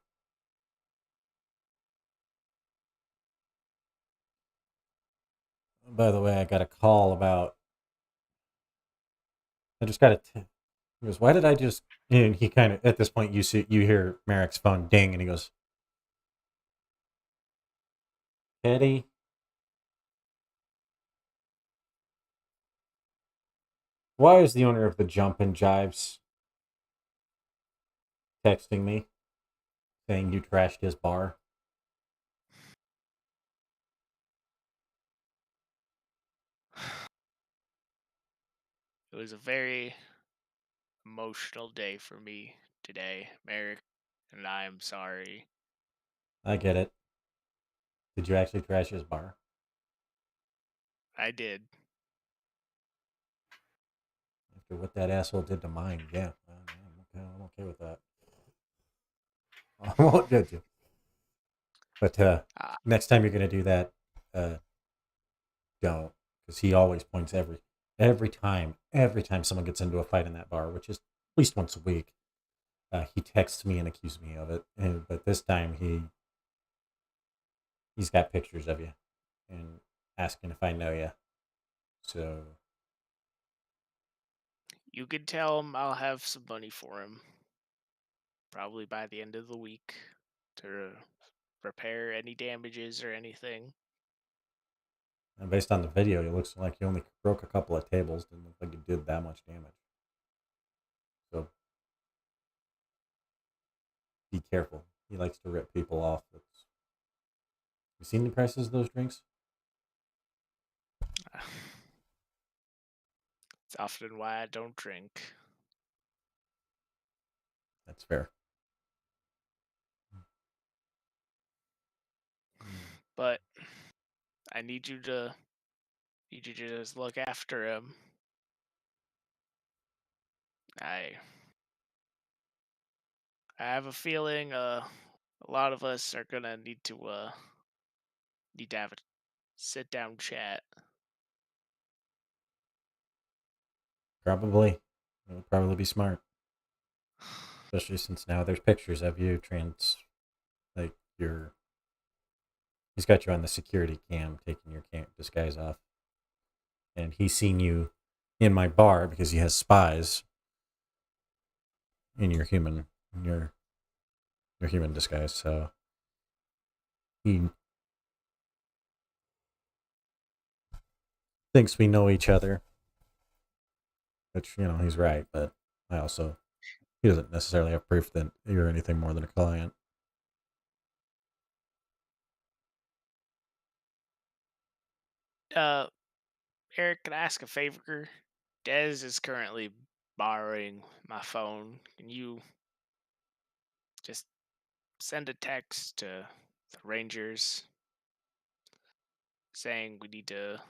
By the way, I got a call about. I just got a. He goes, "Why did I just?" And he kind of at this point you hear Merrick's phone ding, and he goes, "Teddy, why is the owner of the Jump and Jives texting me saying you trashed his bar?" It was a very emotional day for me today, Merrick, and I am sorry. I get it. Did you actually trash his bar? I did. After what that asshole did to mine, yeah. I'm okay with that. I won't judge you. But Ah, next time you're going to do that, don't. Because he always points every time someone gets into a fight in that bar, which is at least once a week, he texts me and accuses me of it. But this time he's got pictures of you and asking if I know you. So you could tell him I'll have some money for him, probably by the end of the week, to repair any damages or anything. and based on the video, it looks like you only broke a couple of tables. Didn't look like you did that much damage. So be careful. He likes to rip people off. You seen the prices of those drinks? It's often why I don't drink. That's fair. But I need you to just look after him. I have a feeling a lot of us are gonna need to have a sit down chat. Probably. It would probably be smart. Especially since now there's pictures of you like he's got you on the security cam taking your disguise off. And he's seen you in my bar because he has spies in your human in your human disguise. So he thinks we know each other, which he's right. But he doesn't necessarily have proof that you're anything more than a client. Eric, can I ask a favor? Dez is currently borrowing my phone. Can you just send a text to the Rangers saying we need to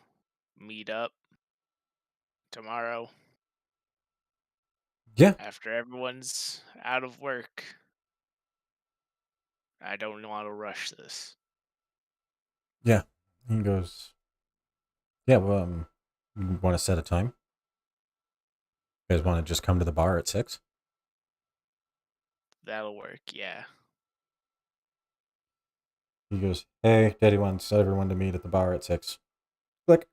meet up tomorrow Yeah, after everyone's out of work? I don't want to rush this. yeah. He goes, yeah. Well, you want to set a time? You guys want to just come to the bar at 6? That'll work, yeah. He goes, hey, Daddy wants everyone to meet at the bar at 6. Click.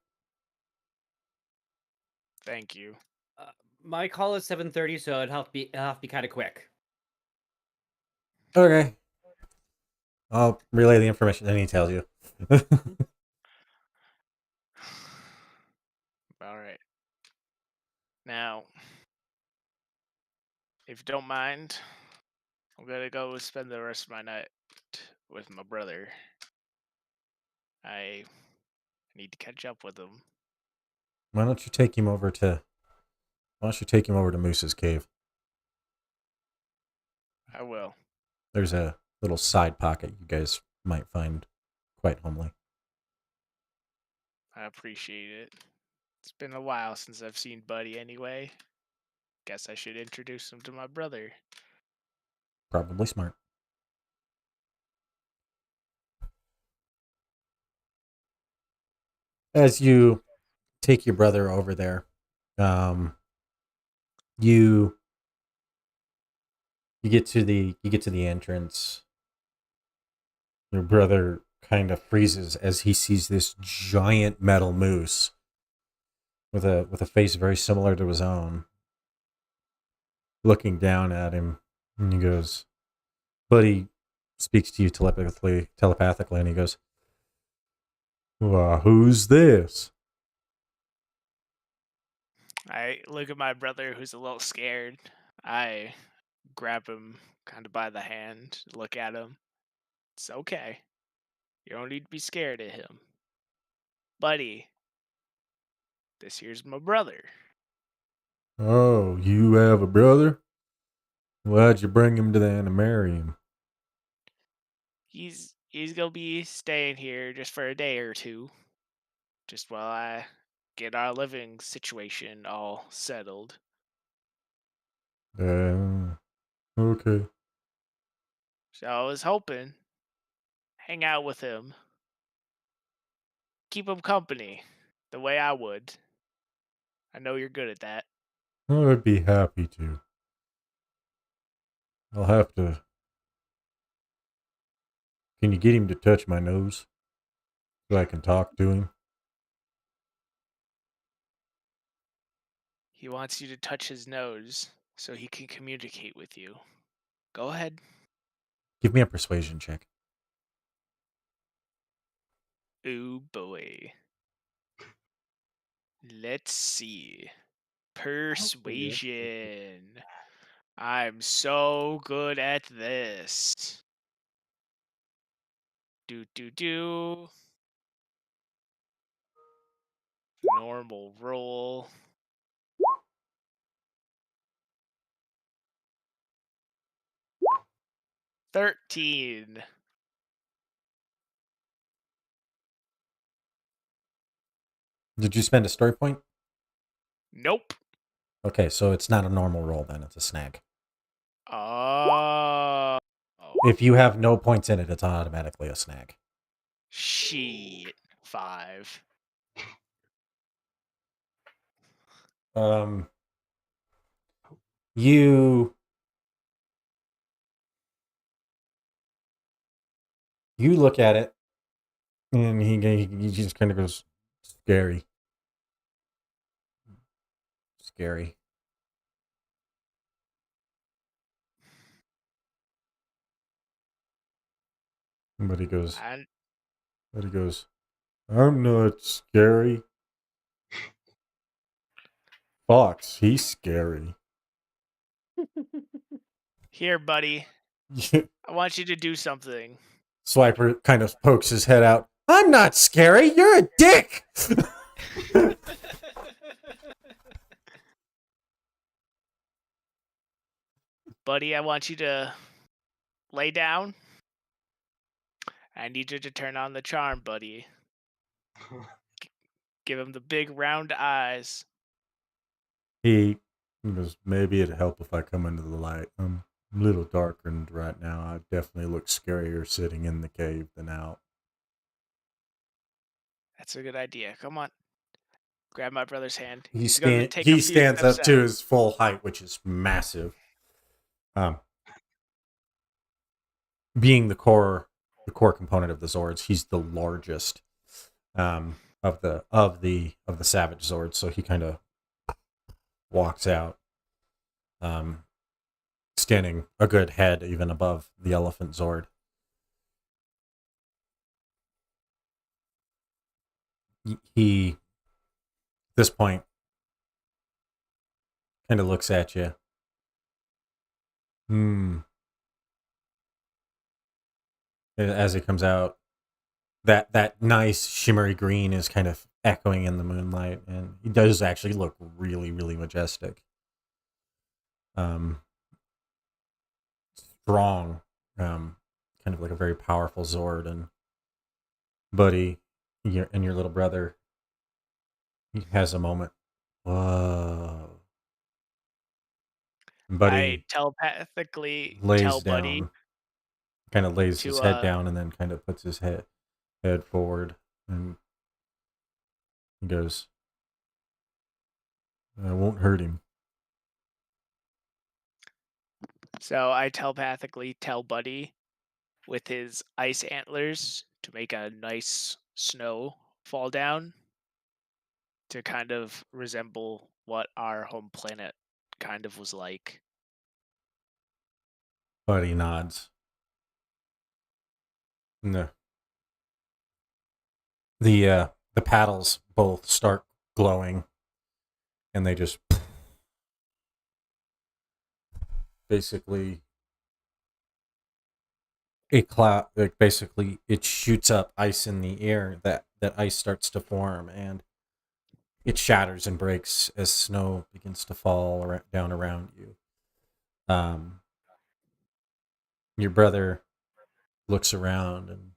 Thank you. My call is 7:30, so it'll have to be kind of quick. Okay. I'll relay the information, and he tells you. All right. Now, if you don't mind, I'm gonna go spend the rest of my night with my brother. I need to catch up with him. Why don't you take him over to Moose's cave? I will. There's a little side pocket you guys might find quite homely. I appreciate it. It's been a while since I've seen Buddy anyway. Guess I should introduce him to my brother. Probably smart. As you take your brother over there, you get to the entrance. Your brother kind of freezes as he sees this giant metal moose with a face very similar to his own, looking down at him, and he goes, Buddy speaks to you telepathically, and he goes, who's this? I look at my brother who's a little scared. I grab him kind of by the hand, look at him. It's okay. You don't need to be scared of him. Buddy, this here's my brother. Oh, you have a brother? Why'd you bring him to the Animarium? He's gonna be staying here just for a day or two. Just while I get our living situation all settled. Okay. So I was hoping hang out with him. Keep him company the way I would. I know you're good at that. I'd be happy to. I'll have to. Can you get him to touch my nose so I can talk to him? He wants you to touch his nose so he can communicate with you. Go ahead. Give me a persuasion check. Ooh boy. Let's see. Persuasion. I'm so good at this. Do. Normal roll. $13. Did you spend a story point? Nope. Okay, so it's not a normal roll then. It's a snag. Oh. If you have no points in it, it's automatically a snag. Shit. 5. You look at it, and he just kind of goes, scary. Scary. But he goes, And I'm not scary. Fox, he's scary. here, buddy, I want you to do something. Swiper kind of pokes his head out. I'm not scary. You're a dick. Buddy, I want you to lay down. I need you to turn on the charm, buddy. Give him the big round eyes. He goes, maybe it'd help if I come into the light. I'm a little darkened right now. I definitely look scarier sitting in the cave than out. That's a good idea. Come on. Grab my brother's hand. He He's going to take a he few stands steps up to out. his full height, which is massive. Being the core component of the Zords, he's the largest of the Savage Zords. So he kind of walks out, standing a good head even above the Elephant Zord. He, at this point, kind of looks at you. As he comes out, that nice shimmery green is kind of echoing in the moonlight, and he does actually look really, really majestic. Strong, kind of like a very powerful Zord. And Buddy, and your little brother, he has a moment. Whoa. Buddy I telepathically lays tell down, Buddy kind of lays to, his head down, and then kind of puts his head forward, and he goes, I won't hurt him. So I telepathically tell Buddy with his ice antlers to make a nice snow fall down to kind of resemble what our home planet kind of was like. Buddy nods. No. The paddles both start glowing, and they just basically a cloud. Like basically, it shoots up ice in the air. That ice starts to form, and it shatters and breaks as snow begins to fall down around you. Your brother looks around and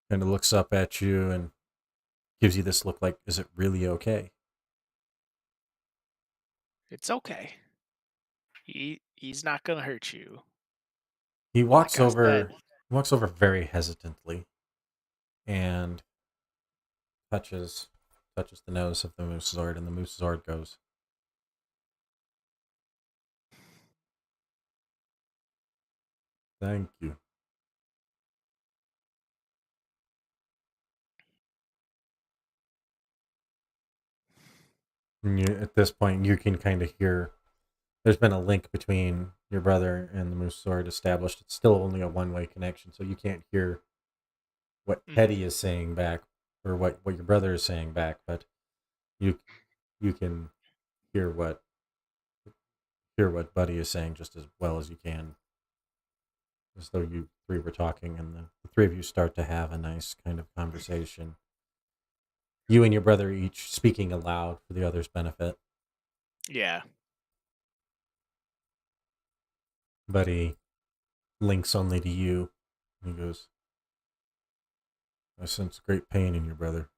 kind of looks up at you and gives you this look like, is it really okay? It's okay. He's not gonna hurt you. He walks Like I over said. walks over very hesitantly and touches the nose of the Moose Zord, and the Moose Zord goes, thank you. And at this point, you can kind of hear there's been a link between your brother and the Moose Zord established. It's still only a one-way connection, so you can't hear what Teddy is saying back or what your brother is saying back, but you can hear what Buddy is saying just as well as you can, as though you three were talking, and the three of you start to have a nice kind of conversation. You and your brother each speaking aloud for the other's benefit. Yeah. Buddy links only to you. He goes, I sense great pain in your brother.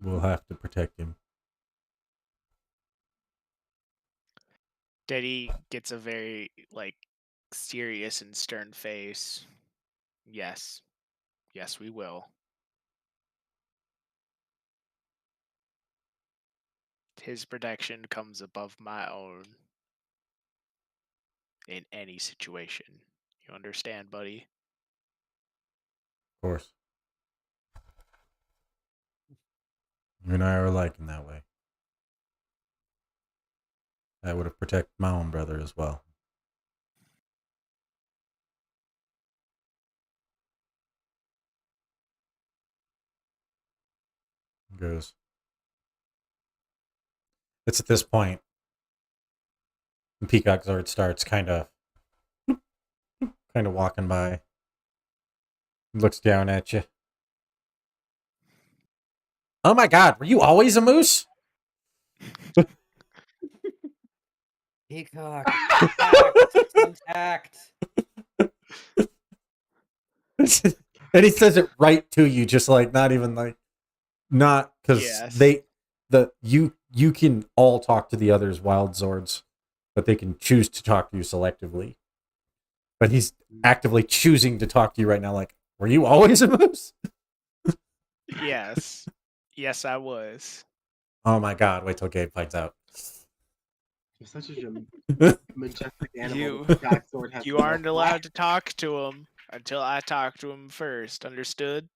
We'll have to protect him. Daddy gets a very serious and stern face. Yes. Yes, we will. His protection comes above my own in any situation. You understand, buddy? Of course. You and I are alike in that way. I would have protected my own brother as well. Goes. It's at this point the Peacock Zord starts kind of walking by, looks down at you. Oh my God, were you always a moose? Peacock. Intact. And he says it right to you, just like not because Yes. you can all talk to the others wild Zords, but they can choose to talk to you selectively. But he's actively choosing to talk to you right now. Like, were you always a moose? Yes. Yes, I was. Oh my God! Wait till Gabe finds out. You're such a majestic animal. You- The Peacock Sword has You no aren't flag. allowed to talk to him until I talk to him first. Understood?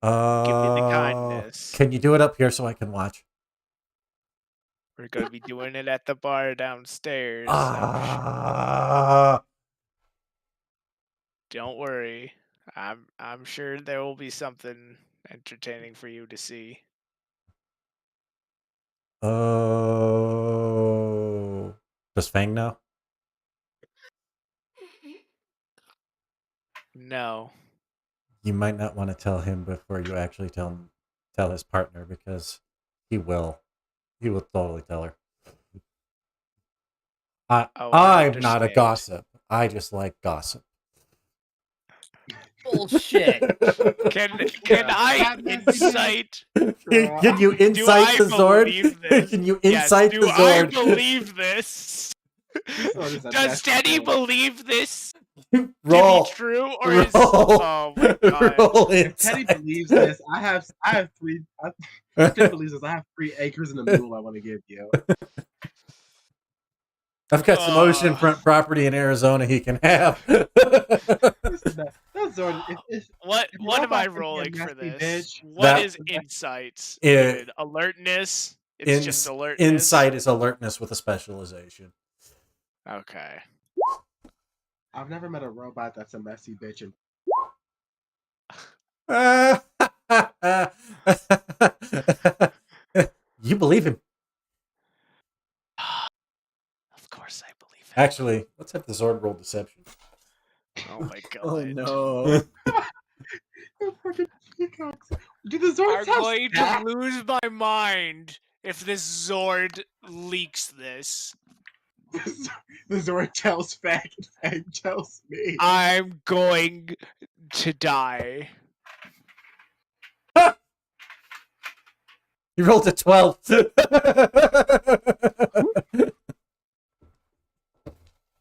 Give me the kindness. Can you do it up here so I can watch? We're gonna be doing it at the bar downstairs. Don't worry. I'm sure there will be something entertaining for you to see. Oh. Does Fang know? No. You might not want to tell him before you actually tell his partner, because he will totally tell her. I I'm not a understand. gossip. I just like gossip. Bullshit. Can Yeah, I that message- insight? Can you Do insight I the believe Zord? this? Can you Yes, insight do the I Zord? believe this? Sword is a Does best Teddy sword. believe this Roll. to be true, or Roll. is oh my god? Roll If Teddy insight. believes this, I have three. If Teddy believes this, I have 3 acres and a mule I want to give you. I've got some oceanfront property in Arizona he can have. Listen, that Zord. What if am I Robot can be a rolling for nasty this? bitch, What That- is insights? Yeah. Good. Alertness? It's just alertness. Insight is alertness with a specialization. Okay. I've never met a robot that's a messy bitch. And You believe him. Of course I believe it. Actually, let's have the Zord roll deception. Oh my god. Oh no. the fucking peacocks. Do the Zords I'm have going stats? to lose my mind if this Zord leaks this. The Zord tells Fang, and Fang tells me. I'm going to die. He rolled a 12.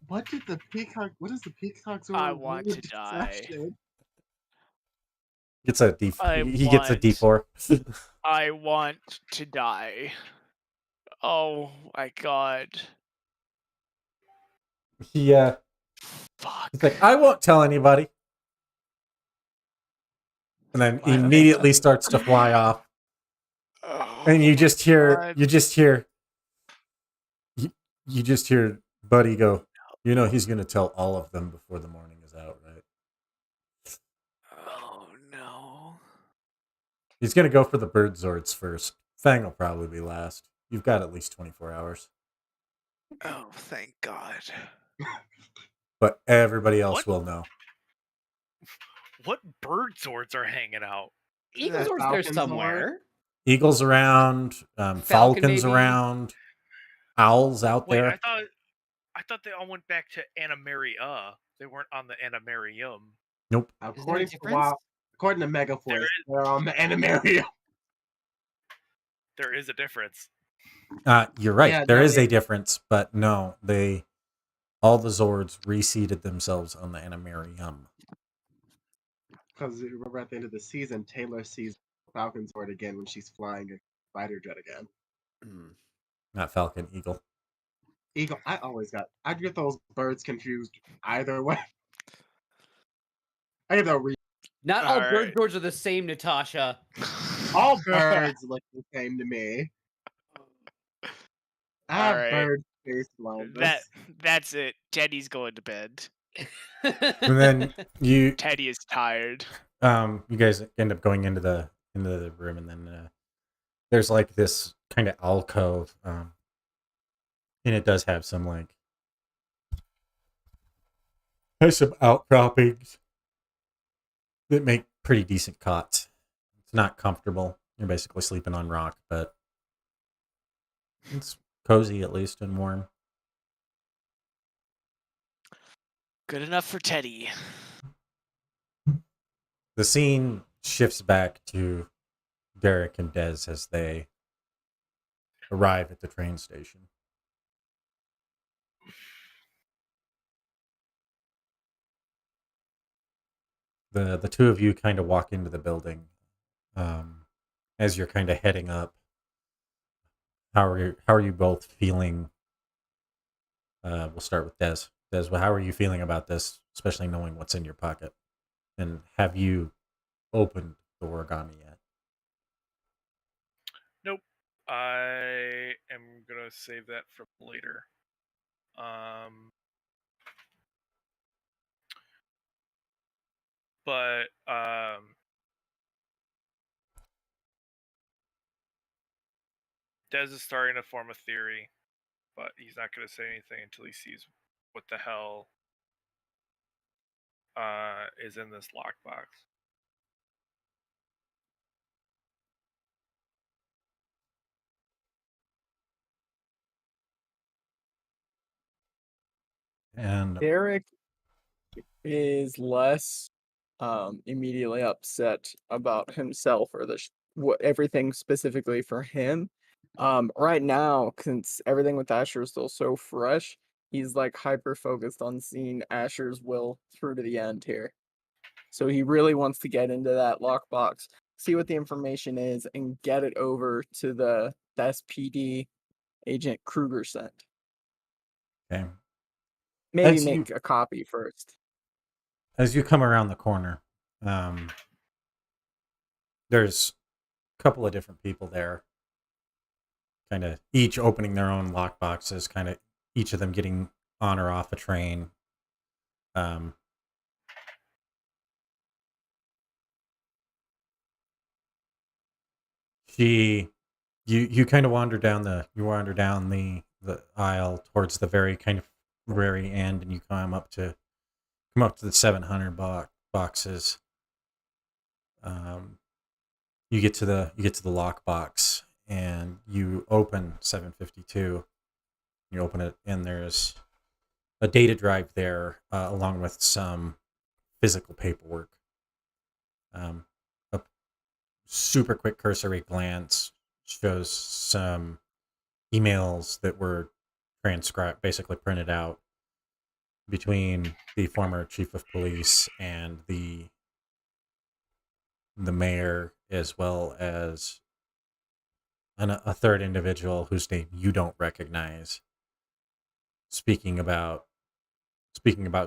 What does the peacock Zord I roll want with to die. deception? Gets a D. I He gets a want- D4. I want to die. Oh my god. He Fuck. he's like, I won't tell anybody. And then My immediately starts to fly off. Oh And you just hear God. you just hear Buddy go, you know he's gonna tell all of them before the morning is out, right? Oh no. He's gonna go for the bird Zords first. Fang will probably be last. You've got at least 24 hours. Oh, thank God. But everybody else What? will know. What bird Zords are hanging out? Eagles That are there Falcon Zord? somewhere. Eagles around, Falcons maybe? around, owls out Wait, there. I thought they all went back to Animaria. They weren't on the Animarium. Nope. Is there a According to Megaforce, There is- they're on the Animarium. There is a difference. You're right. Yeah, There no, is a difference, but no, all the Zords reseated themselves on the Animarium. Because remember at the end of the season, Taylor sees Falcon Zord again when she's flying a fighter jet again. Not Falcon, Eagle. Eagle, I get those birds confused either way. I get the Not all All bird right. Zords are the same, Natasha. all birds look the same to me. I have Alright. bird face blindness. That's it. Teddy's going to bed. And then you Teddy is tired. you guys end up going into the into the room, and then there's like this kind of alcove, and it does have some has some outcroppings that make pretty decent cots. It's not comfortable. You're basically sleeping on rock, but it's cozy at least and warm. Good enough for Teddy. The scene shifts back to Derek and Des as they arrive at the train station. The two of you kind of walk into the building. As you're kind of heading up. How are you both feeling? We'll start with Des. Des, well, how are you feeling about this, especially knowing what's in your pocket? And have you opened the origami yet? Nope. I am gonna save that for later. But Des is starting to form a theory, but he's not gonna say anything until he sees what the hell is in this lockbox. And Derek is less immediately upset about himself or what everything specifically for him. Right now, since everything with Asher is still so fresh, he's like hyper focused on seeing Asher's will through to the end here. So he really wants to get into that lockbox, see what the information is, and get it over to the SPD agent Kruger sent. okay, Maybe As you- make a copy first. as you come around the corner, there's a couple of different people there, kind of each opening their own lockboxes, kind of each of them getting on or off a train. You kind of wander down the aisle towards the very end, and you come up to the 700 boxes. You get to the lockbox, and you open 752. You open it, and there's a data drive there, along with some physical paperwork. A super quick cursory glance shows some emails that were transcribed, basically printed out, between the former chief of police and the mayor, as well as a third individual whose name you don't recognize, speaking about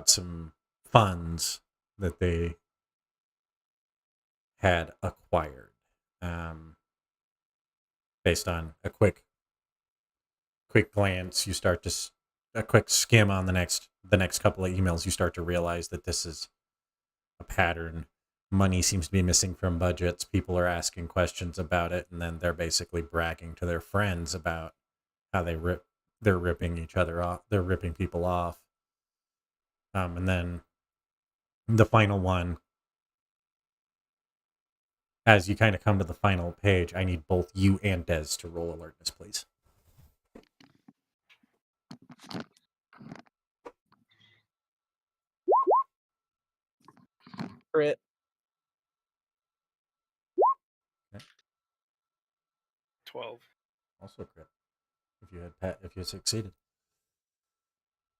some funds that they had acquired, based on a quick glance. You start to a quick skim on the next couple of emails. You start to realize that this is a pattern. Money seems to be missing from budgets. People are asking questions about it, and then they're basically bragging to their friends about how they're ripping each other off. They're ripping people off. And then the final one, as you kind of come to the final page, I need both you and Des to roll alertness, please. Crit. 12. Also crit. If you had succeeded.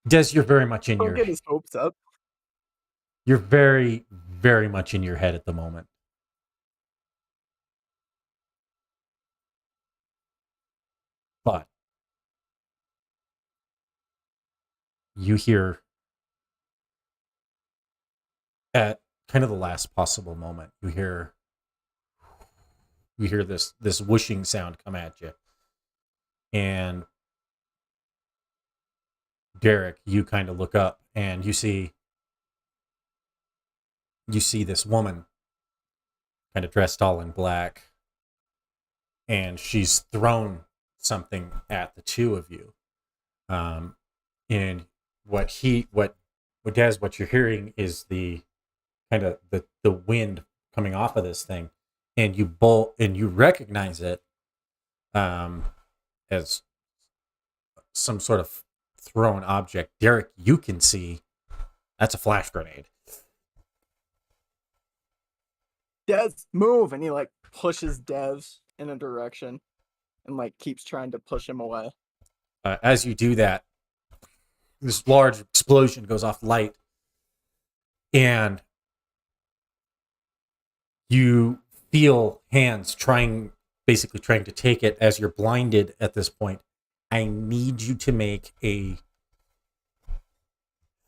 Des, you're very much in Don't your get his hopes up. You're very, very much in your head at the moment. But you hear, at kind of the last possible moment, you hear this whooshing sound come at you. And Derek, you kind of look up, and you see this woman kind of dressed all in black, and she's thrown something at the two of you. And what you're hearing is the kind of the wind coming off of this thing, and you recognize it as some sort of thrown object. Derek, you can see that's a flash grenade. Dev, move! And he like pushes Dev in a direction and like keeps trying to push him away. As you do that, this large explosion goes off light, and you feel hands basically trying to take it. As you're blinded at this point, I need you to make a...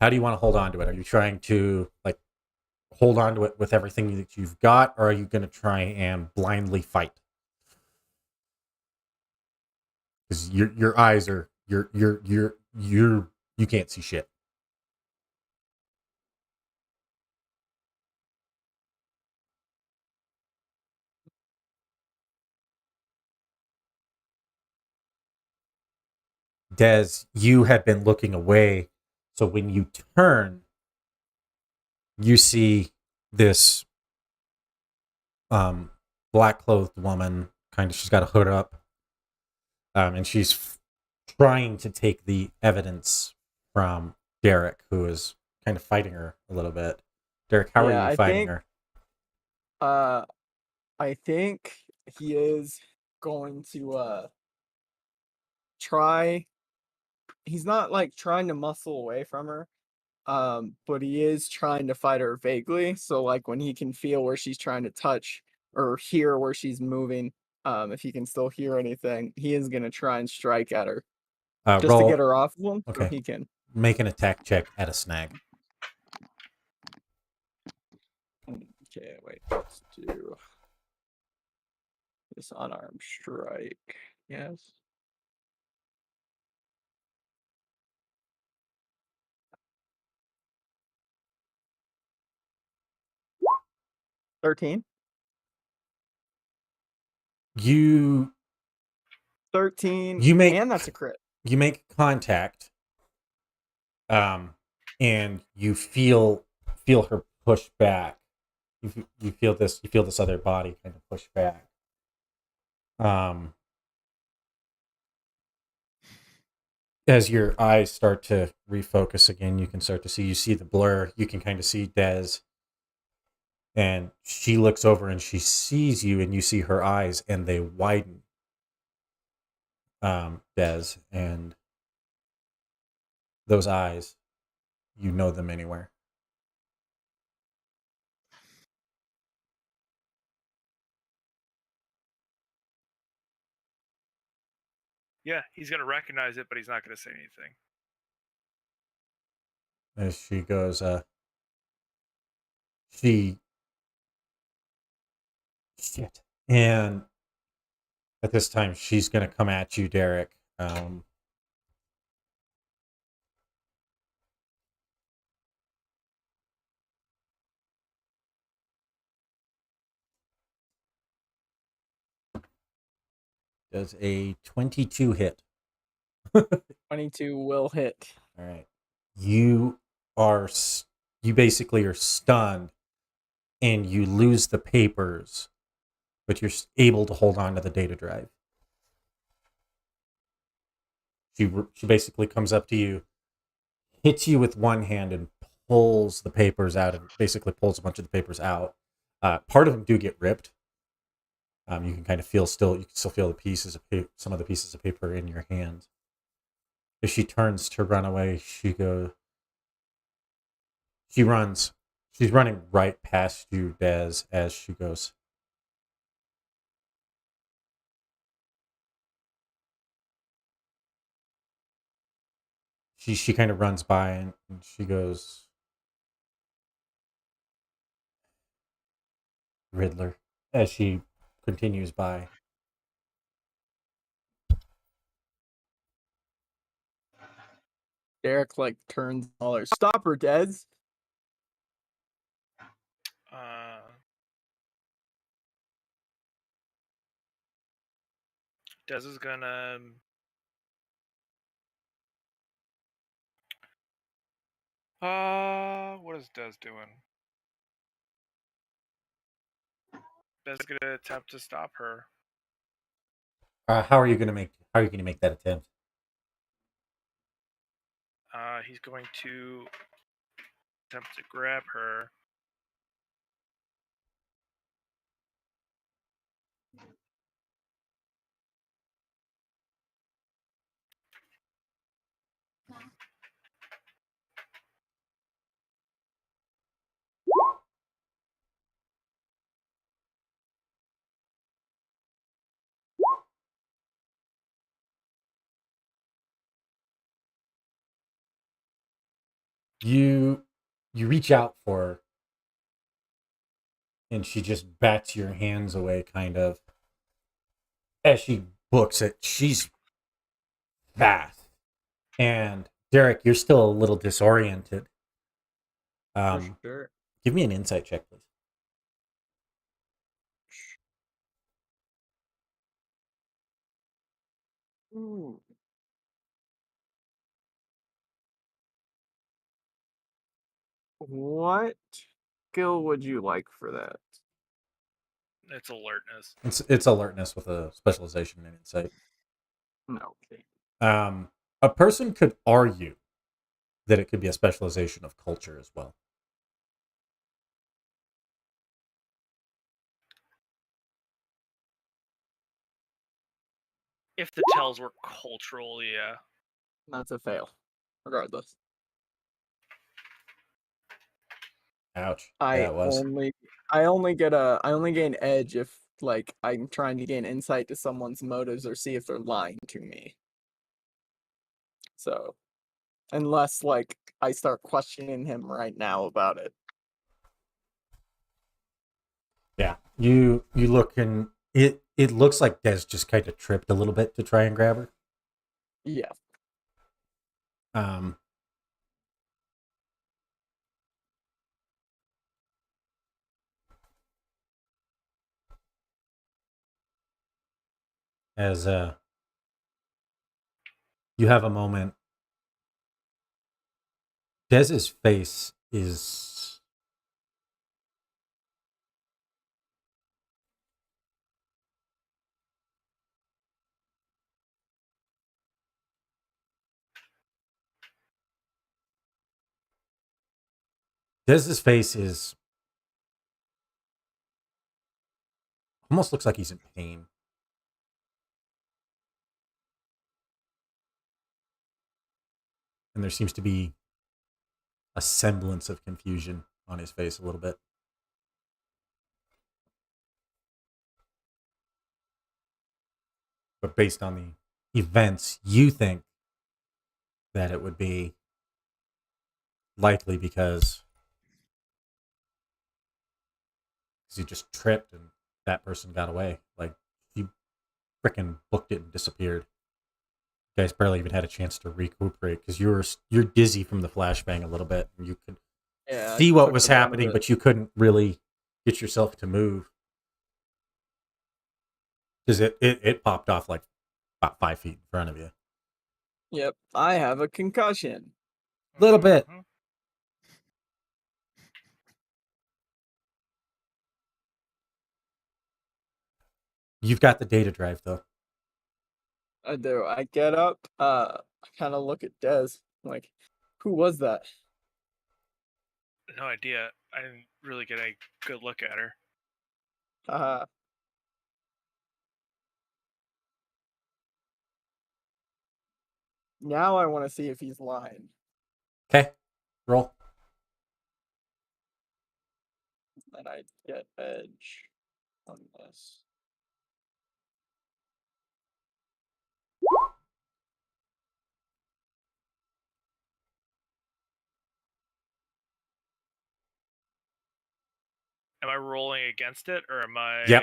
How do you want to hold on to it? Are you trying to like hold on to it with everything that you've got, or are you going to try and blindly fight? Because your eyes are you can't see shit. Des, you had been looking away, so when you turn, you see this black clothed woman. Kind of, she's got a hood up, and she's trying to take the evidence from Derek, who is kind of fighting her a little bit. Derek, how are you fighting her? I think he is going to try. He's not like trying to muscle away from her, but he is trying to fight her vaguely. So like when he can feel where she's trying to touch or hear where she's moving, if he can still hear anything, he is gonna try and strike at her just to get her off of him. Okay. So he can make an attack check at a snag. Okay, wait. Let's do this unarmed strike. Yes. $13. You 13. And that's a crit. You make contact, and you feel her push back. You feel this other body kind of push back. As your eyes start to refocus again, you can start to see. You see the blur. You can kind of see Des, and she looks over and she sees you, and you see her eyes, and they widen. Des, and those eyes, you know them anywhere. Yeah, he's gonna recognize it, but he's not gonna say anything. As she goes, shit. And at this time, she's gonna come at you, Derek. Does a 22 hit? 22 will hit. All right. You basically are stunned, and you lose the papers, but you're able to hold on to the data drive. She basically comes up to you, hits you with one hand, and pulls the papers out, and basically pulls a bunch of the papers out. Part of them do get ripped. You can kind of you can still feel some of the pieces of paper in your hand. As she turns to run away, she runs. She's running right past you, Des, as she goes. She kind of runs by, and she goes, Riddler, as she continues by. Derek like turns all. Stop her, Des. Des is gonna. What is Des doing? Des is gonna attempt to stop her. How are you gonna make that attempt? He's going to attempt to grab her. You reach out for her, and she just bats your hands away, kind of. As she books it, she's fast. And Derek, you're still a little disoriented. For sure. Give me an insight check, please. Ooh. What skill would you like for that? It's alertness. It's alertness with a specialization in insight. No. Okay. A person could argue that it could be a specialization of culture as well. If the tells were cultural, yeah. That's a fail, regardless. Ouch. I Yeah, it was. I only gain edge if like I'm trying to gain insight to someone's motives or see if they're lying to me. So, unless like I start questioning him right now about it. Yeah. You look, and it looks like Des just kind of tripped a little bit to try and grab her. Yeah. As you have a moment, Dez's face is almost looks like he's in pain. And there seems to be a semblance of confusion on his face a little bit. But based on the events, you think that it would be likely because he just tripped and that person got away. Like, he freaking booked it and disappeared. You guys barely even had a chance to recuperate because you're dizzy from the flashbang a little bit. And you could see what was happening, but you couldn't really get yourself to move because it popped off like about 5 feet in front of you. Yep. I have a concussion. A little bit. Mhm. You've got the data drive though. I do. I get up. I kind of look at Des. Like, who was that? No idea. I didn't really get a good look at her. Now I want to see if he's lying. Okay, roll. And I get edge on this. Am I rolling against it, or am I? Yep.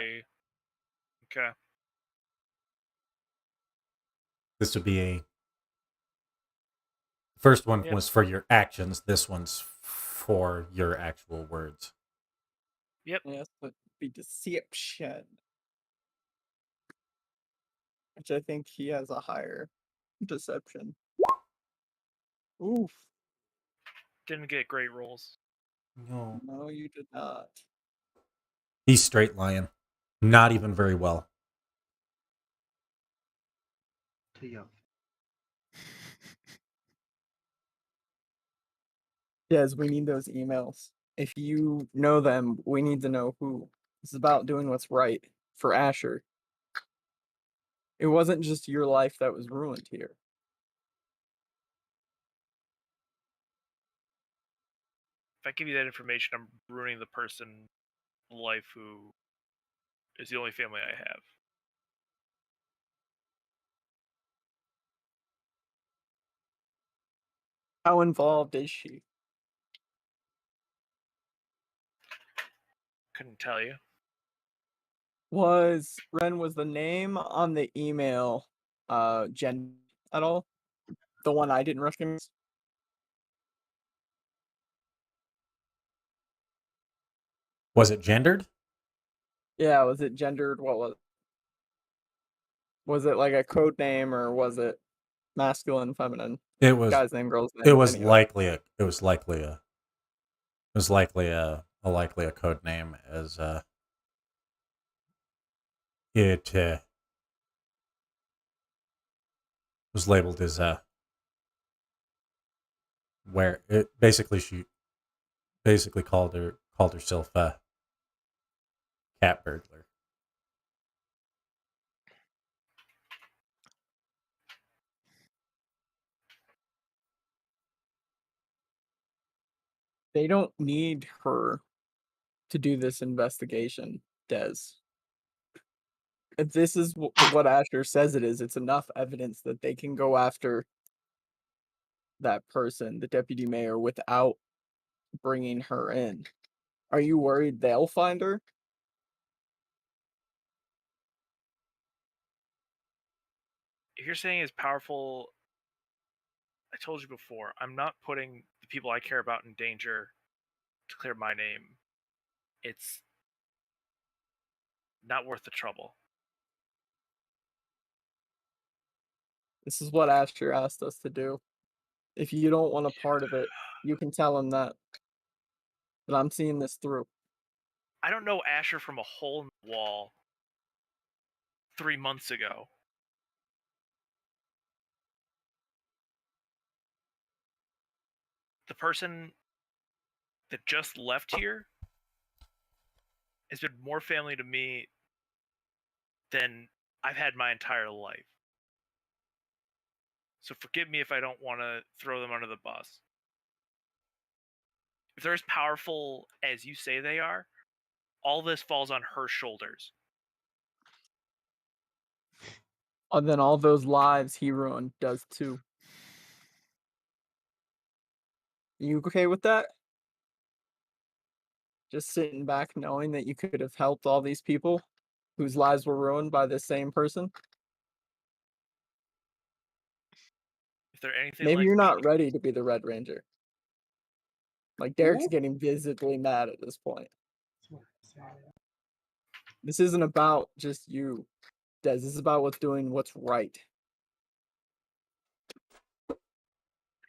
Okay. This would be a. First one Yep. was for your actions. This one's for your actual words. Yep. Yes, but be deception. which I think he has a higher deception. Oof. Didn't get great rolls. No. No, you did not. He's straight lying. Not even very well. Yep. Yes, we need those emails. If you know them, we need to know who. It's about doing what's right for Asher. It wasn't just your life that was ruined here. If I give you that information, I'm ruining the person's life who is the only family I have. How involved is she? Couldn't tell you. Was the name on the email Jen at all? The one I didn't recognize? Was it gendered? Yeah, was it gendered? What was it? Was it like a code name or was it masculine, feminine? It was. Guy's name, girl's name. It was anyway. likely a. It was likely a. It was likely a code name as it was labeled as where it basically she basically called herself a cat burglar. They don't need her to do this investigation, Des. If this is what Asher says it is, it's enough evidence that they can go after that person, the deputy mayor, without bringing her in. Are you worried they'll find her? If you're saying it's powerful, I told you before, I'm not putting the people I care about in danger to clear my name. It's not worth the trouble. This is what Asher asked us to do. If you don't want a part of it, you can tell him that. But I'm seeing this through. I don't know Asher from a hole in the wall 3 months ago. The person that just left here has been more family to me than I've had my entire life. So forgive me if I don't want to throw them under the bus. If they're as powerful as you say they are, all this falls on her shoulders. And then all those lives he ruined does too. You okay with that? Just sitting back knowing that you could have helped all these people whose lives were ruined by the same person? If they're anything Maybe like you're me, not ready to be the Red Ranger. Like, Derek's Ooh. getting visibly mad at this point. This isn't about just you, Des. This is about what's right.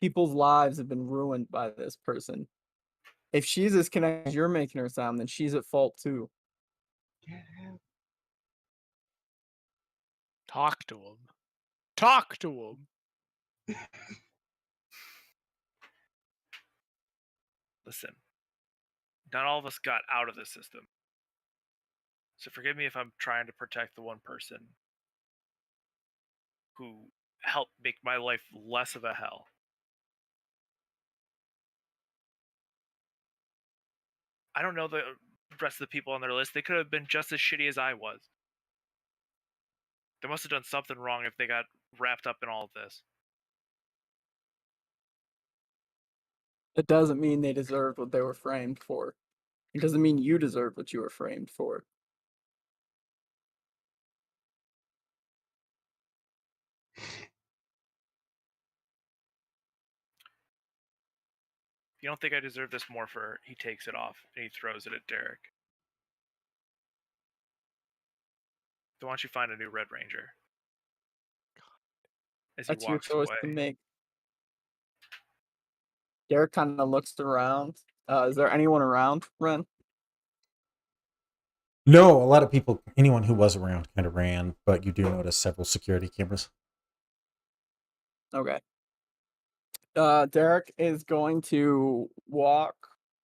People's lives have been ruined by this person. If she's as connected as you're making her sound, then she's at fault too. Talk to him. Talk to him. listen, not all of us got out of the system. So forgive me if I'm trying to protect the one person who helped make my life less of a hell. I don't know the rest of the people on their list. They could have been just as shitty as I was. They must have done something wrong if they got wrapped up in all of this. It doesn't mean they deserved what they were framed for. It doesn't mean you deserve what you were framed for. If you don't think I deserve this Morpher, he takes it off and he throws it at Derek. So why don't you find a new Red Ranger? as he That's your walks choice away. to make. Derek kind of looks around. Is there anyone around, Ren? No, a lot of people, anyone who was around kind of ran, but you do notice several security cameras. Okay. Derek is going to walk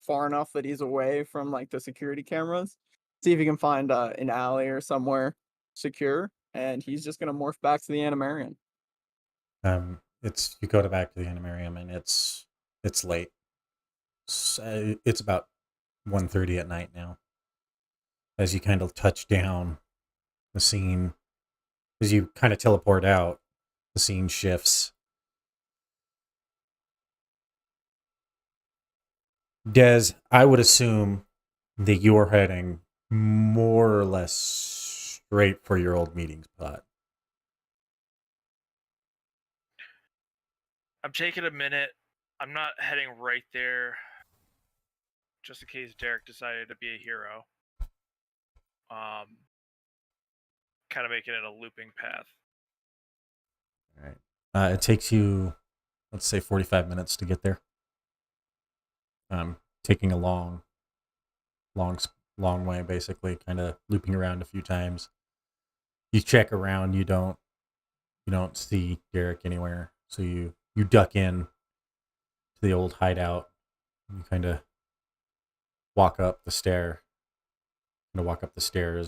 far enough that he's away from like the security cameras. See if he can find an alley or somewhere secure, and he's just gonna morph back to the Animarian. It's you go to back to the Animarium and it's late. It's about 1:30 at night now. As you kind of touch down, the scene, as you kind of teleport out, the scene shifts. Des, I would assume that you're heading more or less straight for your old meeting spot. I'm taking a minute. I'm not heading right there, just in case Derek decided to be a hero. Kind of making it a looping path. All right. It takes you, let's say, 45 minutes to get there. Taking a long way, basically, kind of looping around a few times. You check around, you don't see Derek anywhere, so you duck in to the old hideout. You kind of walk up the stairs,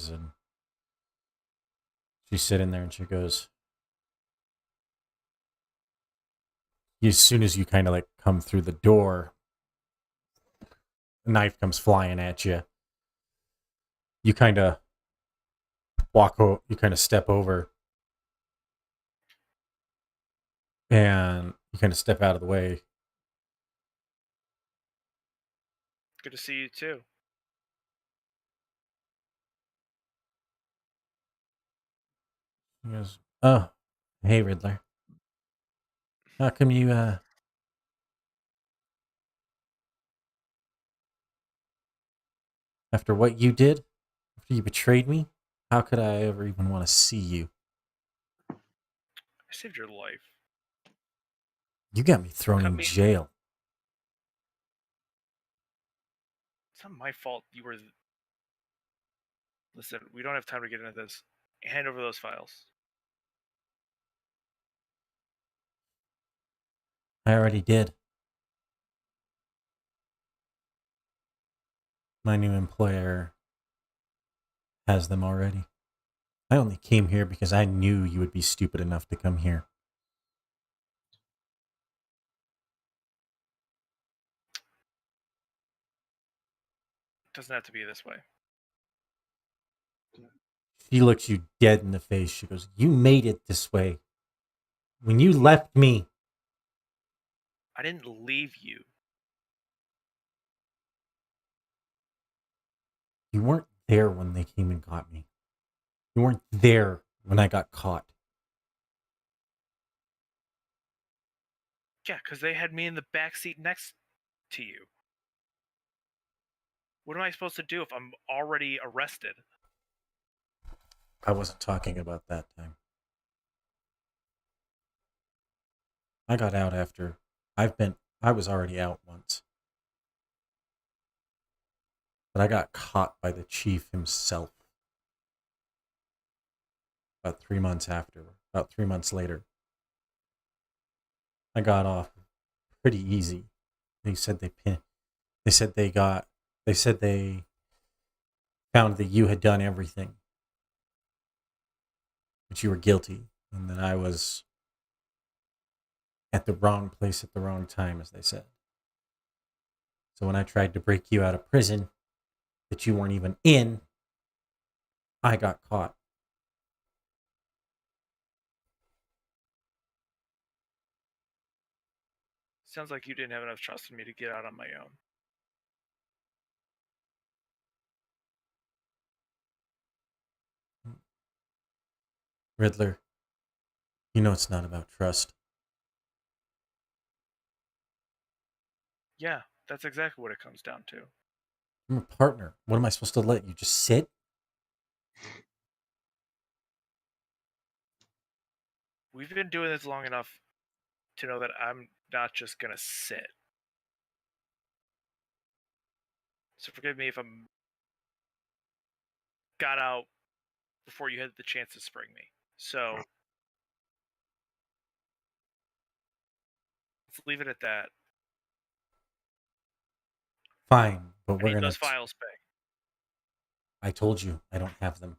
and she's sitting there, and she goes. As soon as you kind of like come through the door, a knife comes flying at you. You kind of step over, and you kind of step out of the way. Good to see you too. He goes, "Oh, hey Riddler. How come you after what you did, after you betrayed me, how could I ever even want to see you? I saved your life. You got me thrown Cut in me- jail." It's not my fault you were. Listen, we don't have time to get into this. Hand over those files. I already did. My new employer has them already. I only came here because I knew you would be stupid enough to come here. It doesn't have to be this way. She looks you dead in the face. She goes, "You made it this way. When you left me, I didn't leave you. you weren't there when they came and got me. You weren't there when I got caught. Yeah, because they had me in the back seat next to you. What am I supposed to do if I'm already arrested? I wasn't talking about that time. I got out after I was already out once. But I got caught by the chief himself. About 3 months later. I got off pretty easy. They said they found that you had done everything. But you were guilty, and that I was at the wrong place at the wrong time, as they said. So when I tried to break you out of prison that you weren't even in, I got caught. Sounds like you didn't have enough trust in me to get out on my own. Riddler, you know it's not about trust. Yeah, that's exactly what it comes down to. I'm a partner. What am I supposed to let you just sit? we've been doing this long enough to know that I'm not just gonna sit. So forgive me if I'm got out before you had the chance to spring me. So let's leave it at that. Fine, but I we're need gonna. those files back. I told you I don't have them.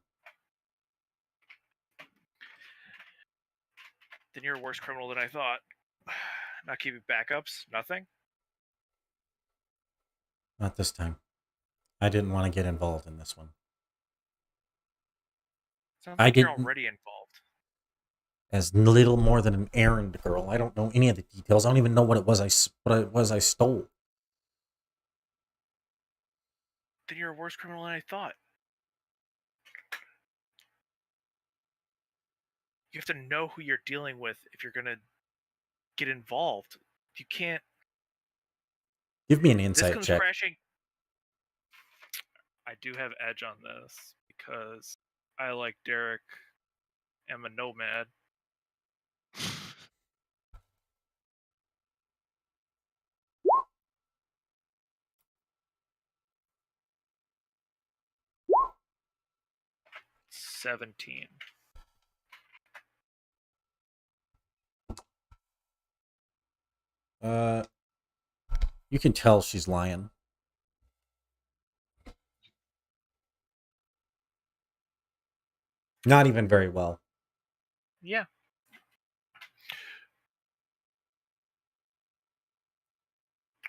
Then you're a worse criminal than I thought. Not keeping backups, nothing. Not this time. I didn't want to get involved in this one. Sounds I like you're didn't- already involved. As little more than an errand girl. I don't know any of the details. I don't even know what it was I stole. Then you're a worse criminal than I thought. You have to know who you're dealing with if you're gonna get involved. You can't. Give me an This insight comes check. crashing. I do have edge on this because I, like Derek, am a nomad. $17. You can tell she's lying. Not even very well. Yeah.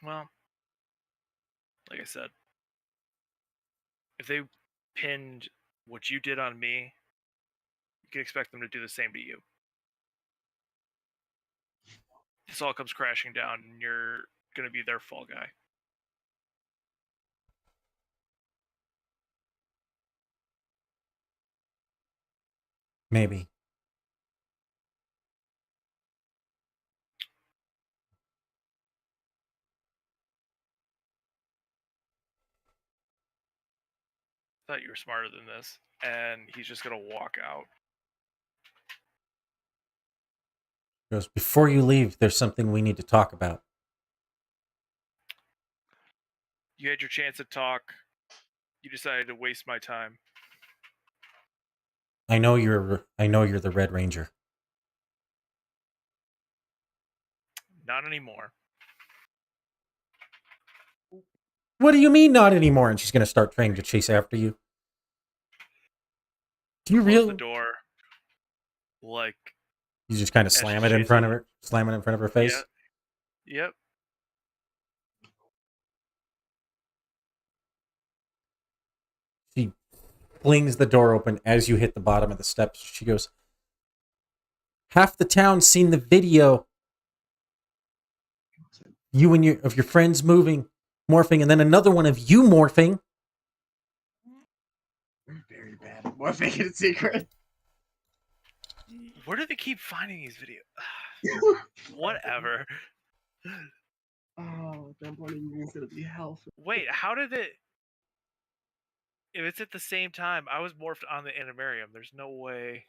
Well, like I said, if they pinned what you did on me, you can expect them to do the same to you. This all comes crashing down, and you're gonna be their fall guy. Maybe. Thought you were smarter than this, and he's just gonna walk out. Goes, before you leave, there's something we need to talk about. You had your chance to talk. You decided to waste my time. I know you're the Red Ranger. Not anymore. What do you mean not anymore? And she's gonna start trying to chase after you. Do you Close the really? door. Like, You just kind of As slam she it in chases front of her, slam it in front of her face. yeah. Yep. She flings the door open as you hit the bottom of the steps. She goes, half the town's seen the video. You and your friends morphing, and then another one of you morphing. We're very bad at morphing in secret. Where do they keep finding these videos? Whatever. Oh, that morning meeting's gonna be hell. Wait, how did it? If it's at the same time, I was morphed on the animarium. There's no way.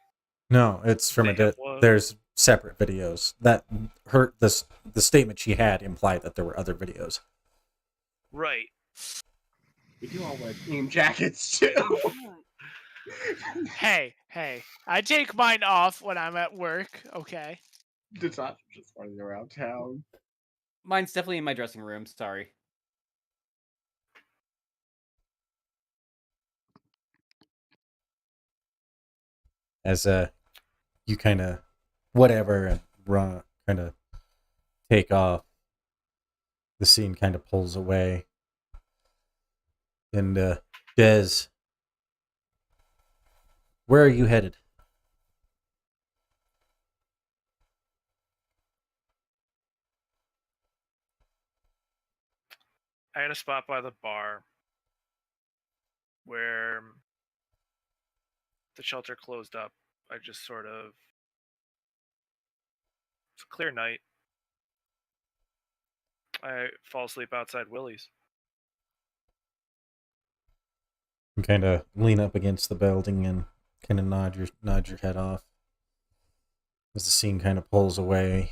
No, it's from there's separate videos. That the statement she had implied that there were other videos. Right. We do all wear team jackets too. Hey, I take mine off when I'm at work, okay? Detach just running around town. Mine's definitely in my dressing room. Sorry. As you kind of whatever and run, kind of take off. The scene kind of pulls away, and Dez, where are you headed? I had a spot by the bar where the shelter closed up. I just sort of. It's a clear night. I fall asleep outside Willie's. You kind of lean up against the building and kind of nod your head off. As the scene kind of pulls away,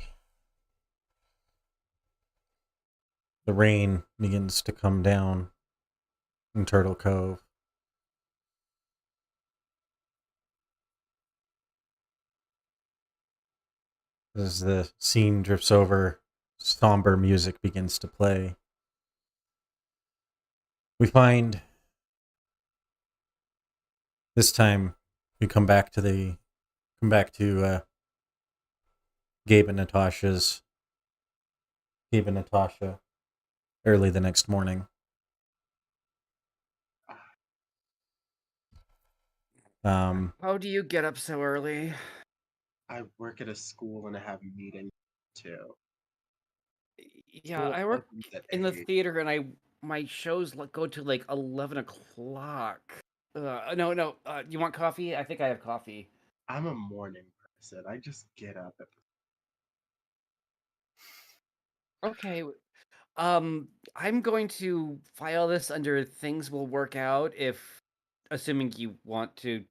the rain begins to come down in Turtle Cove. As the scene drifts over, somber music begins to play. We find this time we come back to Gabe and Natasha early the next morning. How do you get up so early? I work at a school and I have a meeting too. Yeah, School I work opens at in the 8. theater, and my shows go to like 11 o'clock. No. You want coffee? I think I have coffee. I'm a morning person. I just get up at Okay. I'm going to file this under things will work out assuming you want to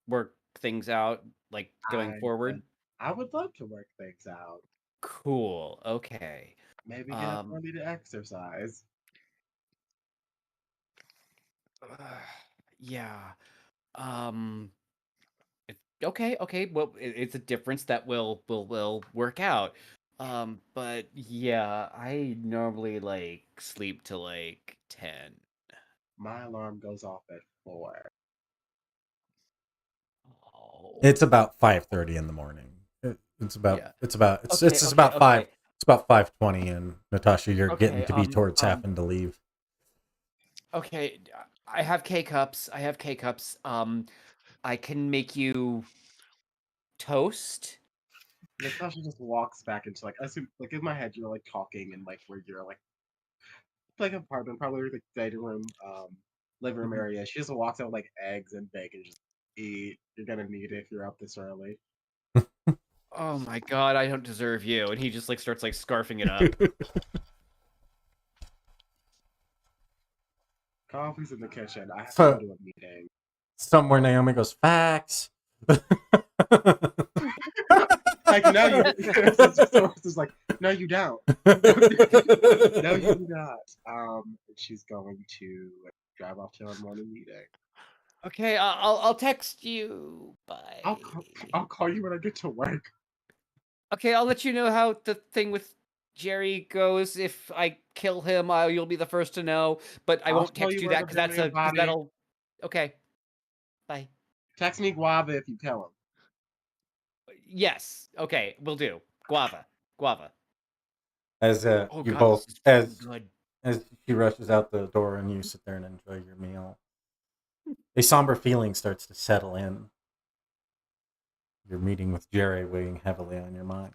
work things out, like going forward. I would love to work things out. Cool. Okay. Maybe get up early to exercise. Yeah. Okay. Well, it's a difference that will work out. But yeah, I normally like sleep till like 10. My alarm goes off at 4. Oh. It's about 5:30 in the morning. It's about Yeah. it's about it's Okay, it's okay, about okay. it's about 5:20, and Natasha, you're getting Okay, to be towards having to leave. Okay, I have K cups. I can make you toast. Natasha just walks back into I assume in my head you're talking and where you're apartment, probably like dining room, living room Mhm. area. She just walks out with eggs and bacon, just eat. You're gonna need it if you're up this early. Oh my god, I don't deserve you. And he just starts scarfing it up. Coffee's in the kitchen. I have to So- go to a meeting. Somewhere Naomi goes, facts. Now you it's like, no, you don't. No, you do not. She's going to drive off to our morning meeting. Okay, I'll text you. Bye. I'll call you when I get to work. Okay, I'll let you know how the thing with Jerry goes. If I kill him, you'll be the first to know. But I I'll won't show text you you where that to bring your body. that'll. Okay. Bye. Text me Guava if you kill him. Yes. Okay, we'll do. Guava. As Oh you god, both this is as good. as she rushes out the door and you sit there and enjoy your meal, a somber feeling starts to settle in. Your meeting with Jerry weighing heavily on your mind.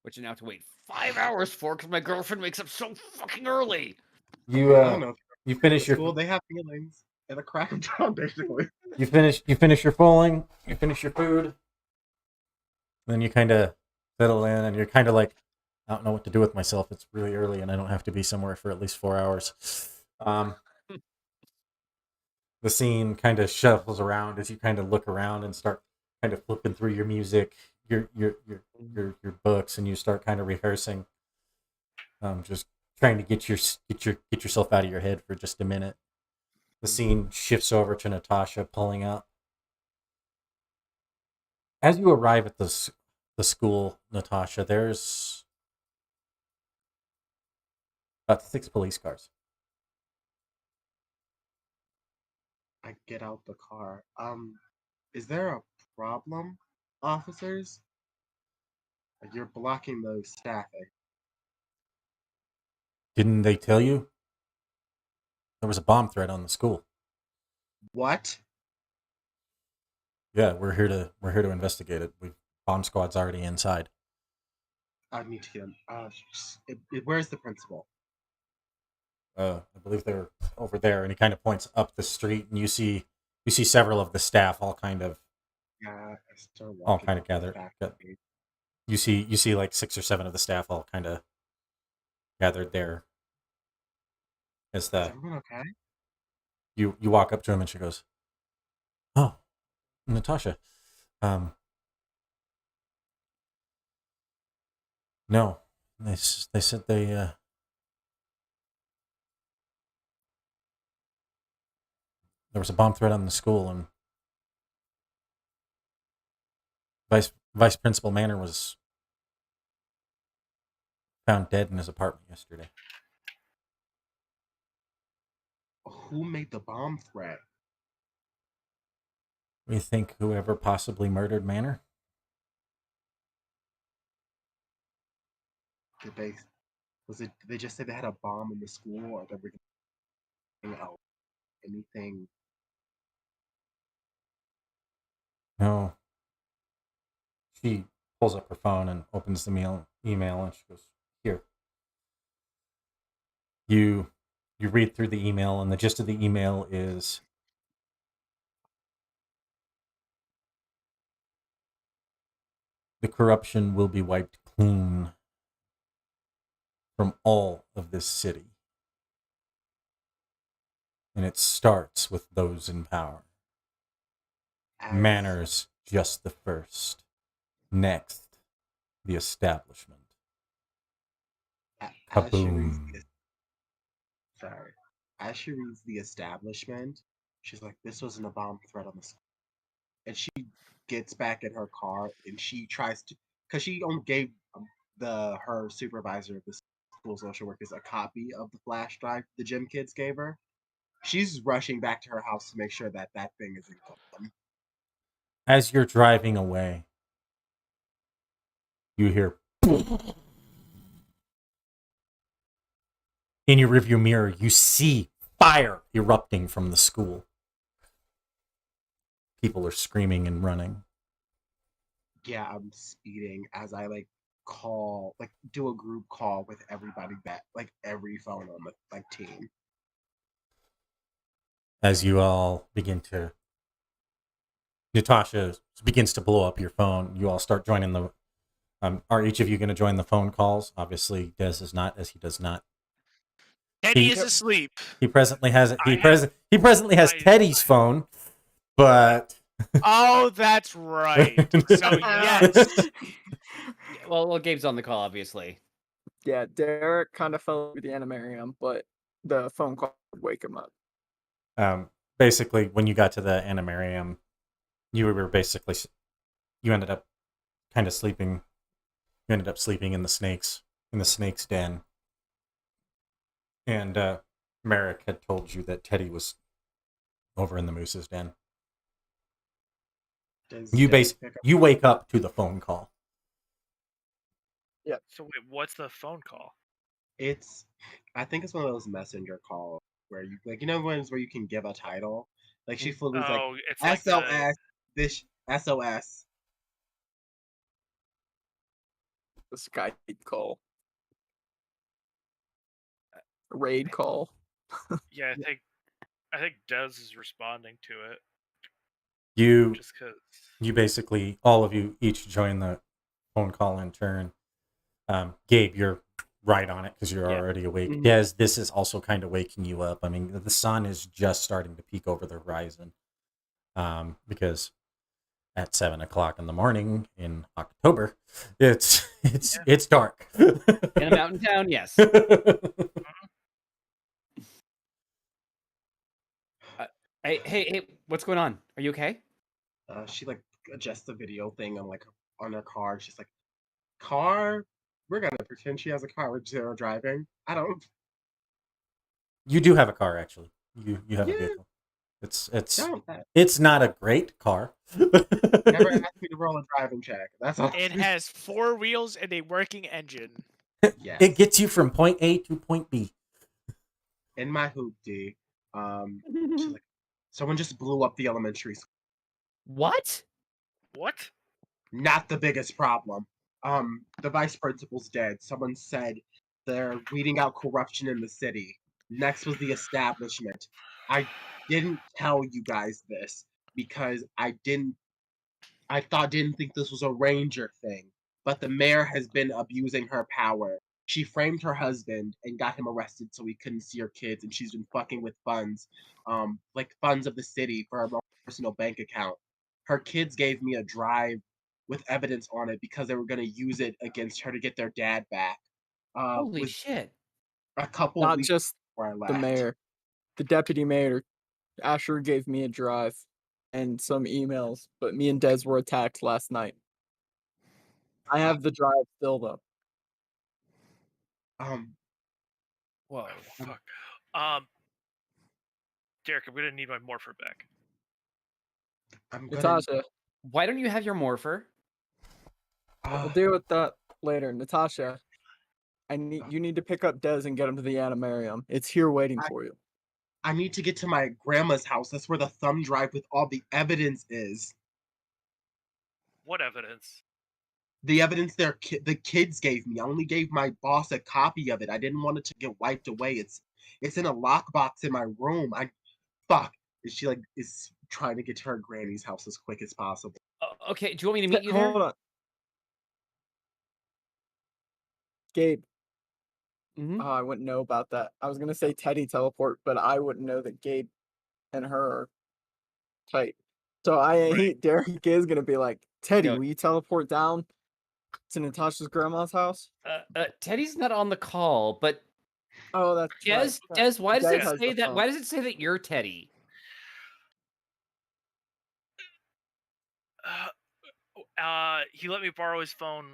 Which you now have to wait 5 hours for because my girlfriend wakes up so fucking early. You I don't know. you finish your School, they have feelings and a crack of dawn, basically. you finish your food, then you kind of settle in, and you're kind of like, I don't know what to do with myself. It's really early, and I don't have to be somewhere for at least 4 hours. The scene kind of shuffles around as you kind of look around and start kind of flipping through your music, your books, and you start kind of rehearsing. Just trying to get yourself out of your head for just a minute. The scene shifts over to Natasha pulling up. As you arrive at the school, Natasha, there's about 6 police cars. I get out the car. Is there a problem, officers? You're blocking those traffic. Didn't they tell you? There was a bomb threat on the school. What? Yeah, we're here to investigate it. Bomb squad's already inside. I need to get him. Where's the principal? I believe they're over there, and he kind of points up the street, and you see several of the staff all kind of gathered. You see like 6 or 7 of the staff all kind of gathered there. Is everyone okay? You walk up to him, and she goes, "Oh, Natasha, No, they said there was a bomb threat on the school, and Vice Principal Manor was found dead in his apartment yesterday. Who made the bomb threat? We think whoever possibly murdered Manor. Did they just say they had a bomb in the school, or they were anything else? Anything? No. She pulls up her phone and opens the email, and she goes, "Here." You read through the email, and the gist of the email is the corruption will be wiped clean from all of this city. And it starts with those in power. Manor's just the first. Next, the establishment. As she reads Kaboom. as she reads the establishment, she's like, "This wasn't a bomb threat on the school." And she gets back in her car and she tries to, because she only gave her supervisor of the school social workers a copy of the flash drive the gym kids gave her. She's rushing back to her house to make sure that that thing isn't gone. As you're driving away, you hear in your rearview mirror, you see fire erupting from the school. People are screaming and running. Yeah, I'm speeding as I do a group call with everybody every phone on the team. As you all begin to, Natasha begins to blow up your phone. You all start joining the. Are each of you going to join the phone calls? Obviously, Des is not, as he does not. Teddy is asleep. He presently has he presently has Teddy's phone, but Oh, that's right. So yes. Well, Gabe's on the call, obviously. Yeah, Derek kind of fell with the animarium, but the phone call would wake him up. Basically, when you got to the animarium, you ended up kind of sleeping. You ended up sleeping in the snake's den. And Merrick had told you that Teddy was over in the moose's den. You wake up to the phone call. Yeah. So wait, what's the phone call? I think it's one of those messenger calls where you ones where you can give a title. Like she fully was it's like like SOS, this SOS. The Skype call. Raid call. Yeah, I think Des is responding to it. You 'cause you basically, all of you each join the phone call in turn. Gabe, you're right on it because you're already awake. Mhm. Des, this is also kind of waking you up. I mean, the sun is just starting to peek over the horizon. Because at 7:00 in the morning in October, it's dark. In a mountain town, yes. Hey, what's going on? Are you okay? She adjusts the video thing on her car. She's like, "Car? We're gonna pretend she has a car with zero driving. I don't." You do have a car, actually. You have a vehicle. It's not a great car. Never asked me to roll a driving check. That's all. It has 4 wheels and a working engine. Yes. It gets you from point A to point B. In my hoopty, she's like, "Someone just blew up the elementary school." What? What? Not the biggest problem. The vice principal's dead. Someone said they're weeding out corruption in the city. Next was the establishment. I didn't tell you guys this because I didn't think this was a ranger thing. But the mayor has been abusing her power. She framed her husband and got him arrested so he couldn't see her kids, and she's been fucking with funds, funds of the city for her personal bank account. Her kids gave me a drive with evidence on it because they were going to use it against her to get their dad back. Holy With shit. a couple Not weeks just before I the left. mayor, the deputy mayor. Asher gave me a drive and some emails, but me and Des were attacked last night. I have the drive still though. Whoa. Fuck. Derek, I'm gonna need my morpher back. I'm gonna. Natasha, Why don't you have your morpher? we'll deal with that later. Natasha, you need to pick up Des and get him to the animarium. It's here waiting for you. I need to get to my grandma's house. That's where the thumb drive with all the evidence is. What evidence? The evidence the kids gave me. I only gave my boss a copy of it. I didn't want it to get wiped away. It's in a lockbox in my room. Fuck. She is trying to get to her granny's house as quick as possible. Okay, do you want me to meet you there? Hold on. Gabe. Mhm. Oh, I wouldn't know about that. I was gonna say Teddy teleport, but I wouldn't know that Gabe and her are tight. So Derek is gonna be like, Teddy, No. will you teleport down to Natasha's grandma's house? Teddy's not on the call, but Oh, that's right. Des, why does Des it has say the that? phone. Why does it say that you're Teddy? He let me borrow his phone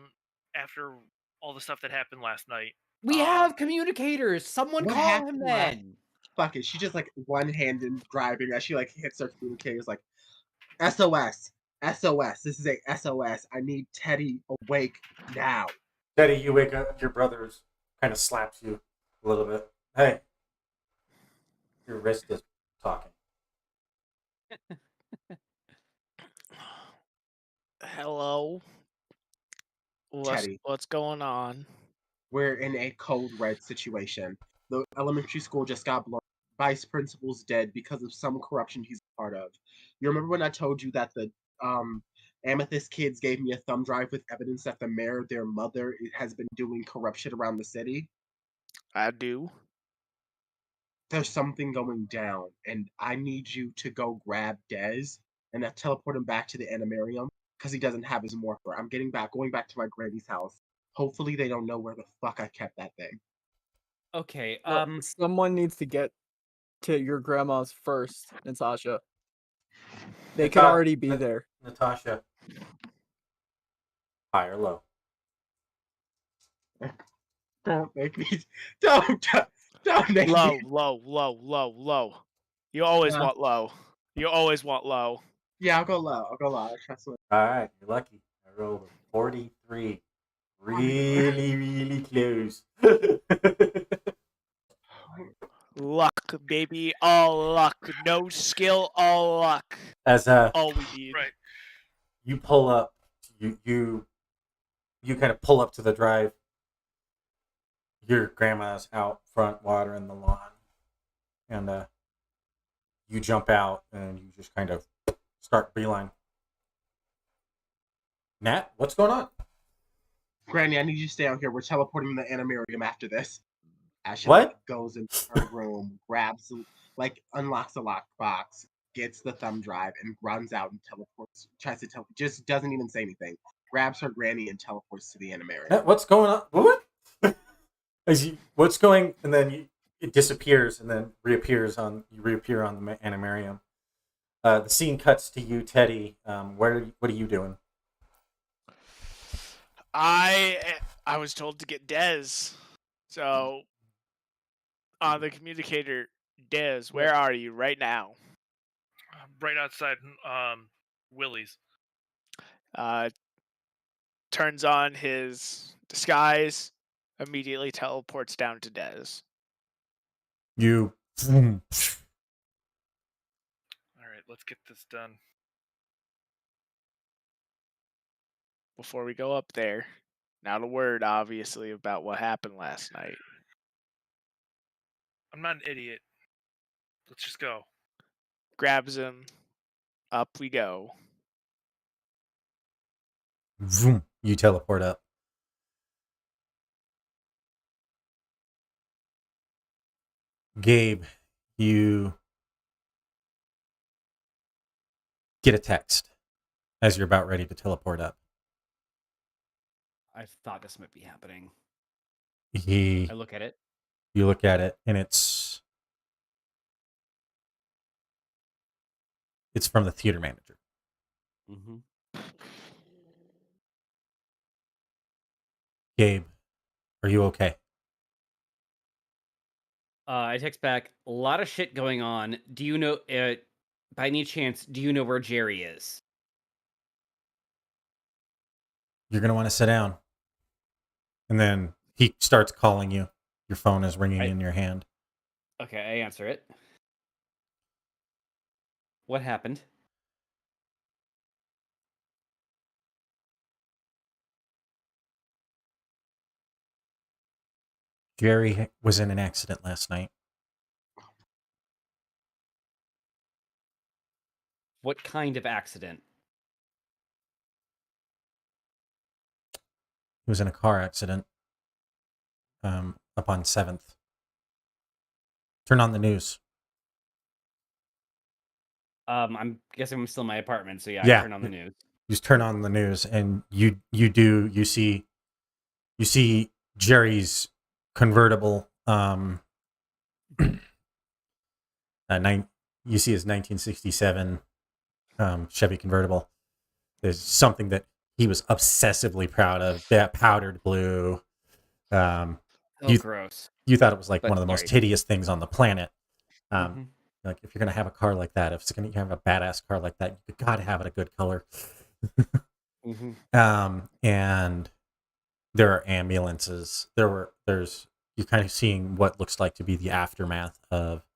after all the stuff that happened last night. We have communicators. Someone What call him happened last- then. Fuck it. She just one-handed driving as she hits her communicators like SOS. SOS. This is a SOS. I need Teddy awake now. Teddy, you wake up. Your brother's kind of slaps you a little bit. Hey, your wrist is talking. Hello. Teddy. What's going on? We're in a code red situation. The elementary school just got blown. Vice principal's dead because of some corruption he's a part of. You remember when I told you that the Amethyst kids gave me a thumb drive with evidence that the mayor, their mother, has been doing corruption around the city? I do. There's something going down, and I need you to go grab Dez and teleport him back to the animarium because he doesn't have his morpher. I'm going back to my granny's house. Hopefully they don't know where the fuck I kept that thing. Okay. Well, someone needs to get to your grandma's first, Natasha. They could already be there. Natasha. High or low? Don't make me. Don't make Low, me. low. You always want low. You always want low. Yeah, I'll go low. I trust me. All right, you're lucky. I rolled a 43. Really, really close. Luck, baby. All luck. No skill, all luck. As all we need. Right. You pull up, you kind of pull up to the drive. Your grandma's out front watering the lawn, and you jump out and you just kind of start beeline. Nat, what's going on? Granny, I need you to stay out here. We're teleporting to the animarium after this. Ashley goes into her room, grabs, unlocks the lockbox, gets the thumb drive, and runs out and teleports. Just doesn't even say anything. Grabs her granny and teleports to the animarium. Nat, what's going on? What? What's going? And then it disappears and then reappears on. You reappear on the animarium. The scene cuts to you, Teddy. What are you doing? I was told to get Dez. So on the communicator, Dez, where are you right now? Right outside Willie's. Turns on his disguise, immediately teleports down to Dez. You. All right, let's get this done. Before we go up there, not a word, obviously, about what happened last night. I'm not an idiot. Let's just go. Grabs him. Up we go. Vroom, you teleport up. Gabe, you get a text as you're about ready to teleport up. I thought this might be happening. He, I look at it. you look at it, and it's from the theater manager. Mm-hmm. Gabe, are you okay? I text back, a lot of shit going on. Do you know, by any chance, do you know where Jerry is? You're going to want to sit down. And then he starts calling you. Your phone is ringing in your hand. Okay, I answer it. What happened? Jerry was in an accident last night. What kind of accident? He was in a car accident up on 7th. Turn on the news. I'm guessing I'm still in my apartment, so yeah, Yeah. I turn on the news. You just turn on the news, and you see Jerry's convertible. You see his 1967 Chevy convertible. There's something that he was obsessively proud of. That powdered blue. Gross. You thought it was like But one of the most sorry. hideous things on the planet. Mhm. Like if you're gonna have a car like that, if it's gonna have a badass car like that, you gotta have it a good color. Mhm. And there are ambulances. There's you're kind of seeing what looks like to be the aftermath of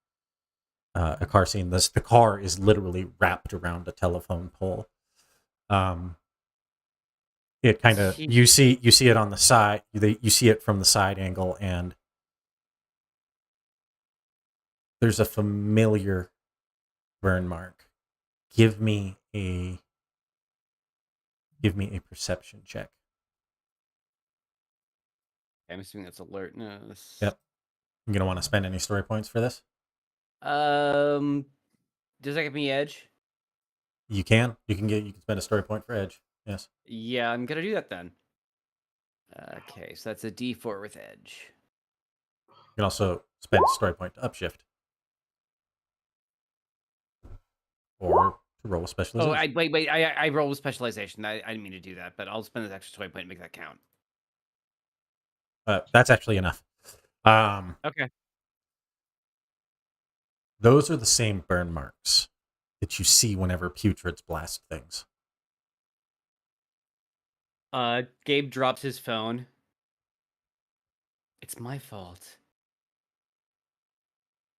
a car scene. The car is literally wrapped around a telephone pole. It kind of you see it on the side. You see it from the side angle, and there's a familiar burn mark. Give me a perception check. I'm assuming that's alertness. Yep. You gonna want to spend any story points for this? Does that give me edge? You can. You can spend a story point for edge. Yes. Yeah, I'm gonna do that then. Okay, so that's a D4 with edge. You can also spend a story point to upshift. Or to roll a specialization. Wait. I rolled with specialization. I didn't mean to do that, but I'll spend this extra story point to make that count. That's actually enough. Okay. Those are the same burn marks that you see whenever putrids blast things. Gabe drops his phone. It's my fault.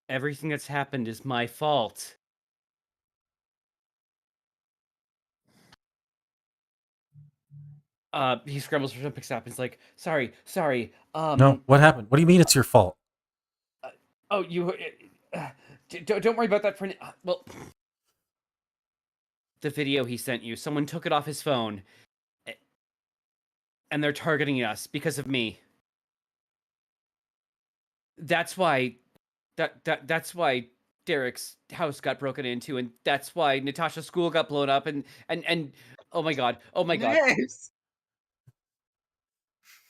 Everything that's happened is my fault. He scrambles for something, picks it up, and is like, sorry. No, what happened? What do you mean it's your fault? You... don't worry about that for... well... The video he sent you, someone took it off his phone. And they're targeting us because of me. That's why... That's why Derek's house got broken into, and that's why Natasha's school got blown up, and oh my god. Nice.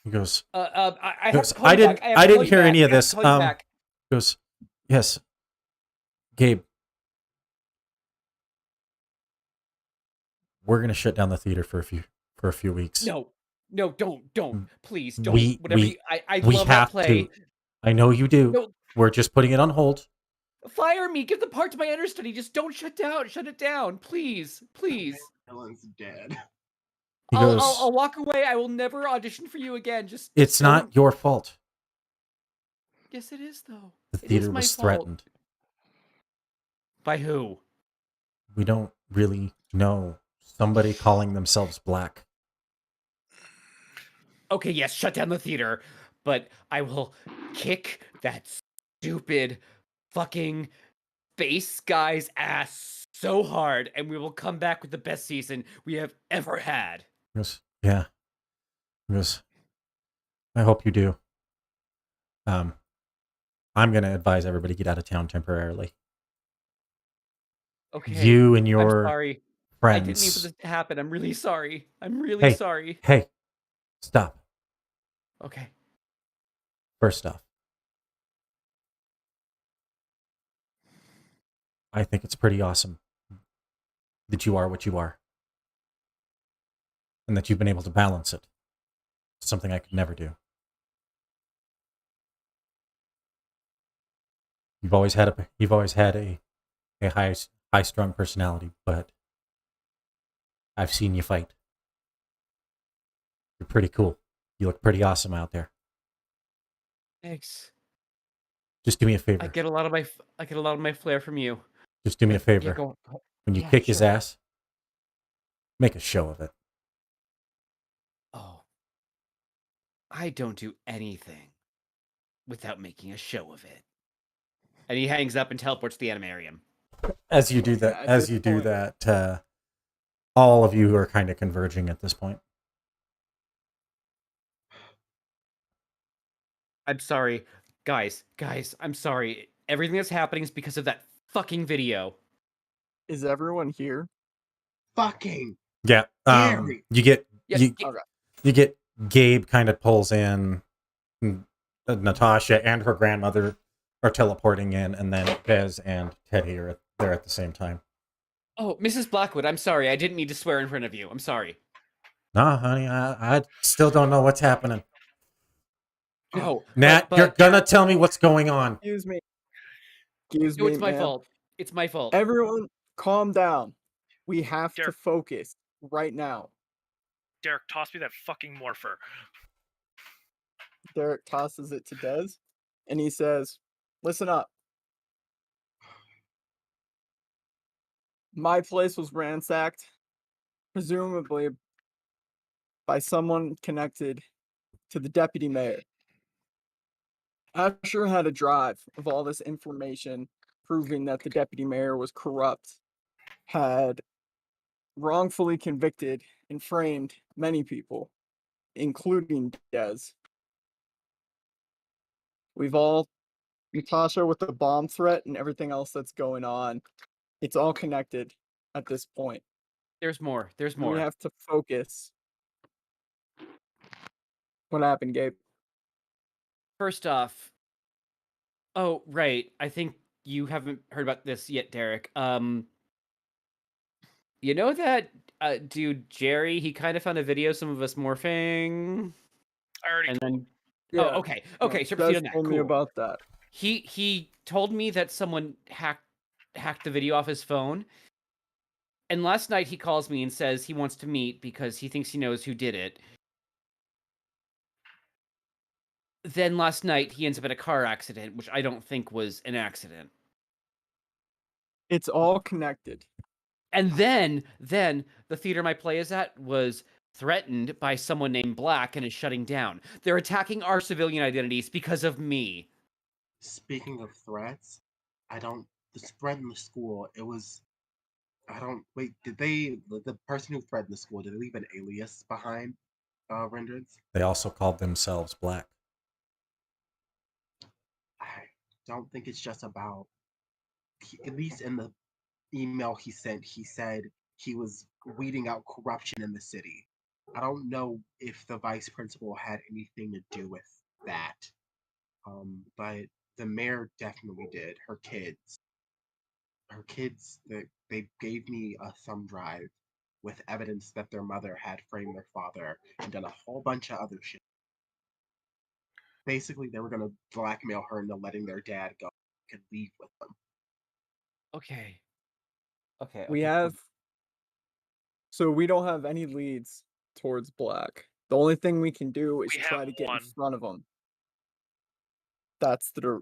He goes, I didn't hear any of this. He goes, yes, Gabe, we're gonna shut down the theater for a few weeks. No, don't, please don't. I we love have that play. to. I know you do. No. We're just putting it on hold. Fire me. Give the part to my understudy. Just don't shut it down, please. Dylan's dead. I'll walk away. I will never audition for you again. It's not your fault. Yes, it is though. The theater was threatened. By who? We don't really know. Somebody calling themselves Black. Okay, yes, shut down the theater, but I will kick that stupid fucking base guy's ass so hard, and we will come back with the best season we have ever had. Yes, yeah. Yes. I hope you do. I'm gonna advise everybody to get out of town temporarily. Okay. You and your I'm sorry. friends. I didn't mean for this to happen. I'm really sorry. I'm really sorry. Hey, Stop. Okay. First off, I think it's pretty awesome that you are what you are. And that you've been able to balance it. Something I could never do. You've always had a high strung personality, but I've seen you fight. You're pretty cool. You look pretty awesome out there. Thanks. Just do me a I favor. get a lot of my flair from you. Just do me a Yeah, favor. go. When you Yeah, kick his sure. ass, make a show of it. Oh. I don't do anything without making a show of it. And he hangs up and teleports to the animarium. As you do that, At this point- all of you are kind of converging at this point. I'm sorry. Guys, I'm sorry. Everything that's happening is because of that fucking video. Is everyone here? Fucking Yeah. Gary. You get Yeah, Okay. you get Gabe kind of pulls in, Natasha and her grandmother are teleporting in, and then Bez and Teddy are there at the same time. Oh, Mrs. Blackwood, I'm sorry. I didn't mean to swear in front of you. I'm sorry. No, honey, I still don't know what's happening. No, Nat, but you're gonna tell me what's going on. Excuse me. no, it's my ma'am. fault. It's my fault. Everyone, calm down. We have to Derek. focus right now. Derek, toss me that fucking morpher. Derek tosses it to Des, and he says, "Listen up. My place was ransacked, presumably by someone connected to the deputy mayor. Asher had a drive of all this information proving that the deputy mayor was corrupt, had wrongfully convicted and framed many people, including Des. We've all, Natasha with the bomb threat and everything else that's going on, it's all connected at this point. There's more. There's We more. have to focus. What happened, Gabe? First off, oh, right. I think you haven't heard about this yet, Derek. You know that dude Jerry? He kind of found a video of some of us morphing, I already and told then Yeah, oh, okay, yeah, so Des proceed on that. told me Cool. about that. He told me that someone hacked the video off his phone. And last night he calls me and says he wants to meet because he thinks he knows who did it. Then last night he ends up in a car accident, which I don't think was an accident. It's all connected. And then the theater my play is at was threatened by someone named Black and is shutting down. They're attacking our civilian identities because of me. Speaking of threats, the spread in the school, it was, wait, the person who threatened the school, did they leave an alias behind, Rendereds? They also called themselves Black. I don't think it's just about, at least in the email he sent, he said he was weeding out corruption in the city. I don't know if the vice principal had anything to do with that, but the mayor definitely did. Her kids, they gave me a thumb drive with evidence that their mother had framed their father and done a whole bunch of other shit. Basically, they were going to blackmail her into letting their dad go and leave with them. Okay. We have, so we don't have any leads towards Black. The only thing we can do is We try have to get one. in front of him. That's where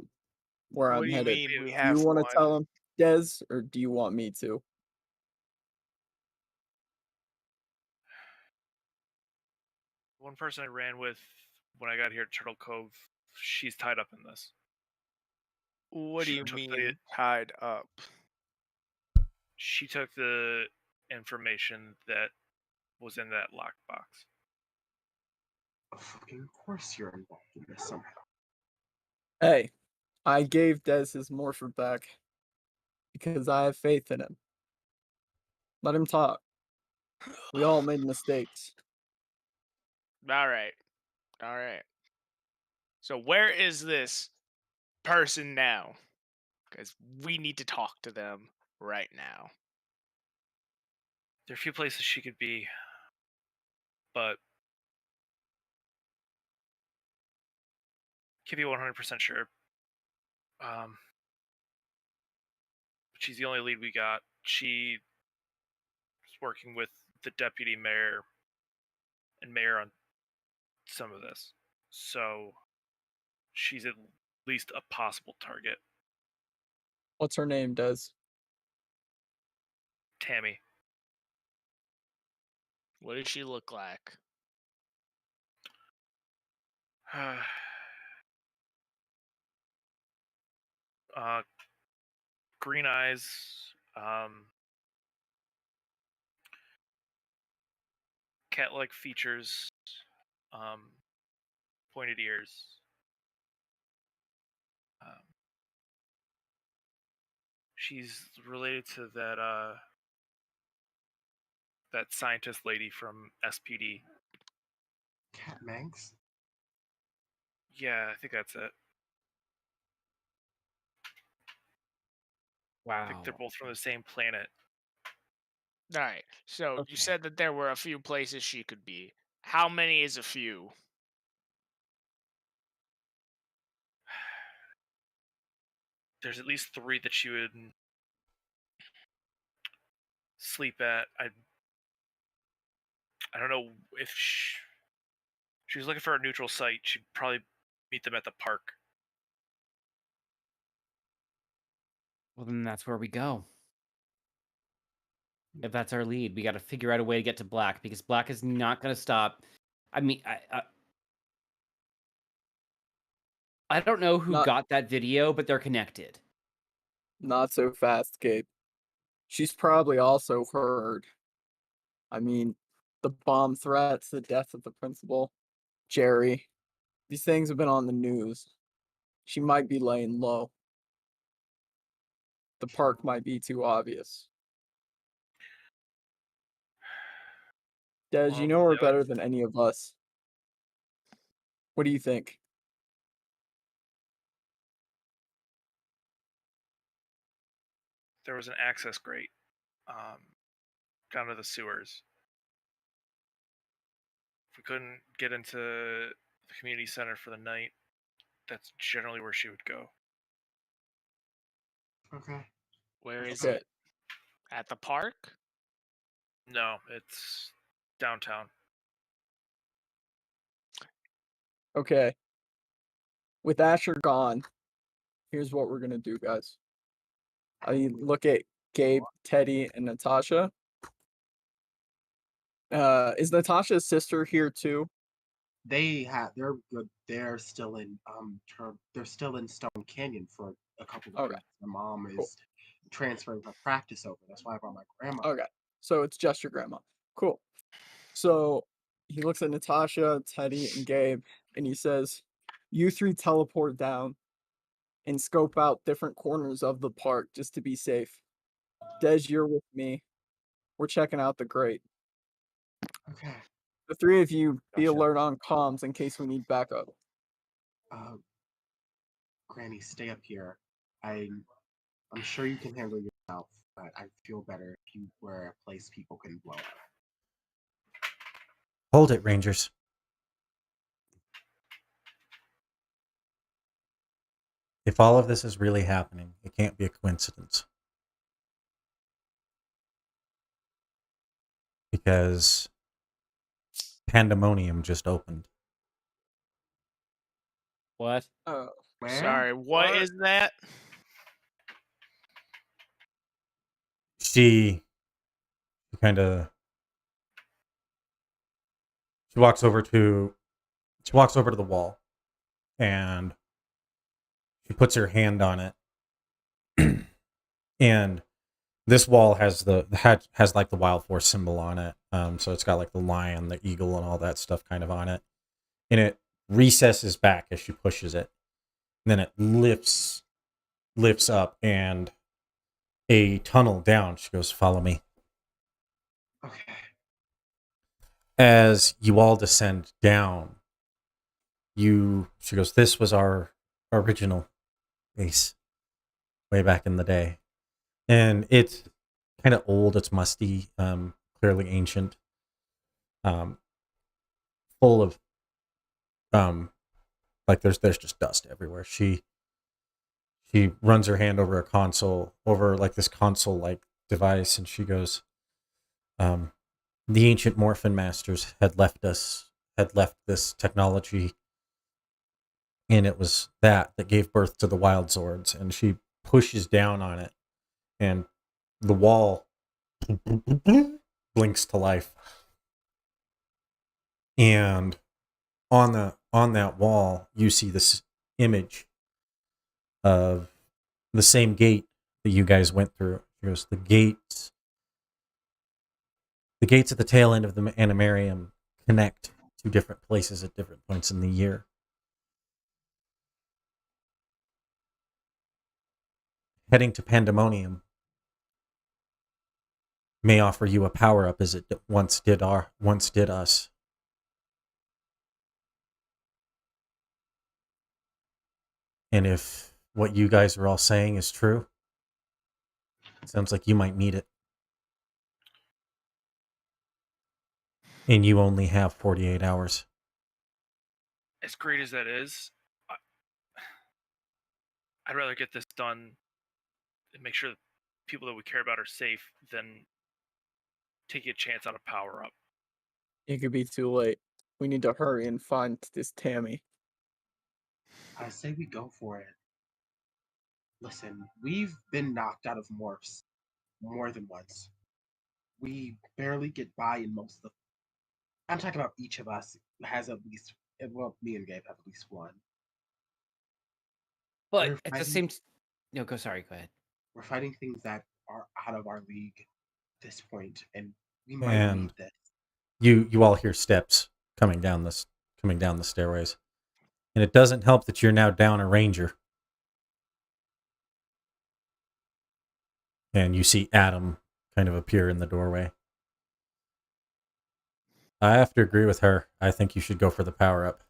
What I'm do you headed. mean we Do have you want to one? tell him, Des, or do you want me to? One person I ran with when I got here at Turtle Cove, she's tied up in this. What do She you took mean the- tied up? She took the information that was in that lockbox. Fucking course you're involved in this somehow. Hey, I gave Des his morpher back because I have faith in him. Let him talk. We all made mistakes. All right. All right. So where is this person now? Because we need to talk to them right now. There are a few places she could be, but can't be 100% sure. She's the only lead we got. She is working with the deputy mayor and mayor on some of this, so she's at least a possible target. What's her name, Des? Tammy. What does she look like? Green eyes, cat-like features, pointed ears. She's related to that scientist lady from SPD. Cat Manx? Yeah, I think that's it. Wow. I think they're both from the same planet. All right. So Okay. you said that there were a few places she could be. How many is a few? There's at least 3 that she would sleep at. I don't know if she was looking for a neutral site. She'd probably meet them at the park. Well, then that's where we go. If that's our lead, we got to figure out a way to get to Black, because Black is not going to stop. I mean, I don't know who Not- got that video, but they're connected. Not so fast, Gabe. She's probably also heard. I mean, the bomb threats, the death of the principal, Jerry. These things have been on the news. She might be laying low. The park might be too obvious. Des, you Well, know her that would- better than any of us. What do you think? There was an access grate down to the sewers. If we couldn't get into the community center for the night, that's generally where she would go. Okay. Where is Okay. it? At the park? No, it's downtown. Okay. With Asher gone, here's what we're gonna do, guys. I look at Gabe, Teddy, and Natasha. Is Natasha's sister here too? They're good. They're still in they're still in Stone Canyon for a couple of Okay. weeks. My mom Cool. is transferring her practice over. That's why I brought my grandma. Okay. So it's just your grandma. Cool. So he looks at Natasha, Teddy, and Gabe, and he says, "You 3 teleport down and scope out different corners of the park just to be safe. Des, you're with me. We're checking out the grate. Okay. The 3 of you be Gotcha. alert on comms in case we need backup." Granny, stay up here. I'm sure you can handle yourself, but I feel better if you were a place people can blow up. Hold it, Rangers. If all of this is really happening, it can't be a coincidence. Because pandemonium just opened. What? Oh, Where? Sorry, what is that? She kind of she walks over to the wall and she puts her hand on it. And this wall has has like the Wild Force symbol on it. So it's got like the lion, the eagle, and all that stuff kind of on it. And it recesses back as she pushes it. And then it lifts up and a tunnel down. She goes, "Follow me." Okay. as you all descend down, she goes, "This was our original base way back in the day." And it's kind of old, it's musty, clearly ancient, full of like there's just dust everywhere. She runs her hand over a console, over like this console like device, and she goes, the ancient Morphin Masters had left this technology, and it was that gave birth to the Wild Zords. And she pushes down on it, and the wall blinks to life. And on that wall, you see this image of the same gate that you guys went through. She goes, the gates at the tail end of the Animarium connect to different places at different points in the year. Heading to Pandemonium may offer you a power-up as it once did us. And if what you guys are all saying is true, it sounds like you might need it. And you only have 48 hours. As great as that is, I'd rather get this done and make sure that people that we care about are safe than taking a chance on a power-up. It could be too late. We need to hurry and find this Tammy. I say we go for it. Listen, we've been knocked out of morphs more than once. We barely get by in most of the. I'm talking about each of us has at least. Well, me and Gabe have at least one. But We're at the fighting- same no, go ahead. We're fighting things that are out of our league at this point, and we might And need this. you all hear steps coming down the stairways. And it doesn't help that you're now down a ranger. And you see Adam kind of appear in the doorway. I have to agree with her. I think you should go for the power-up.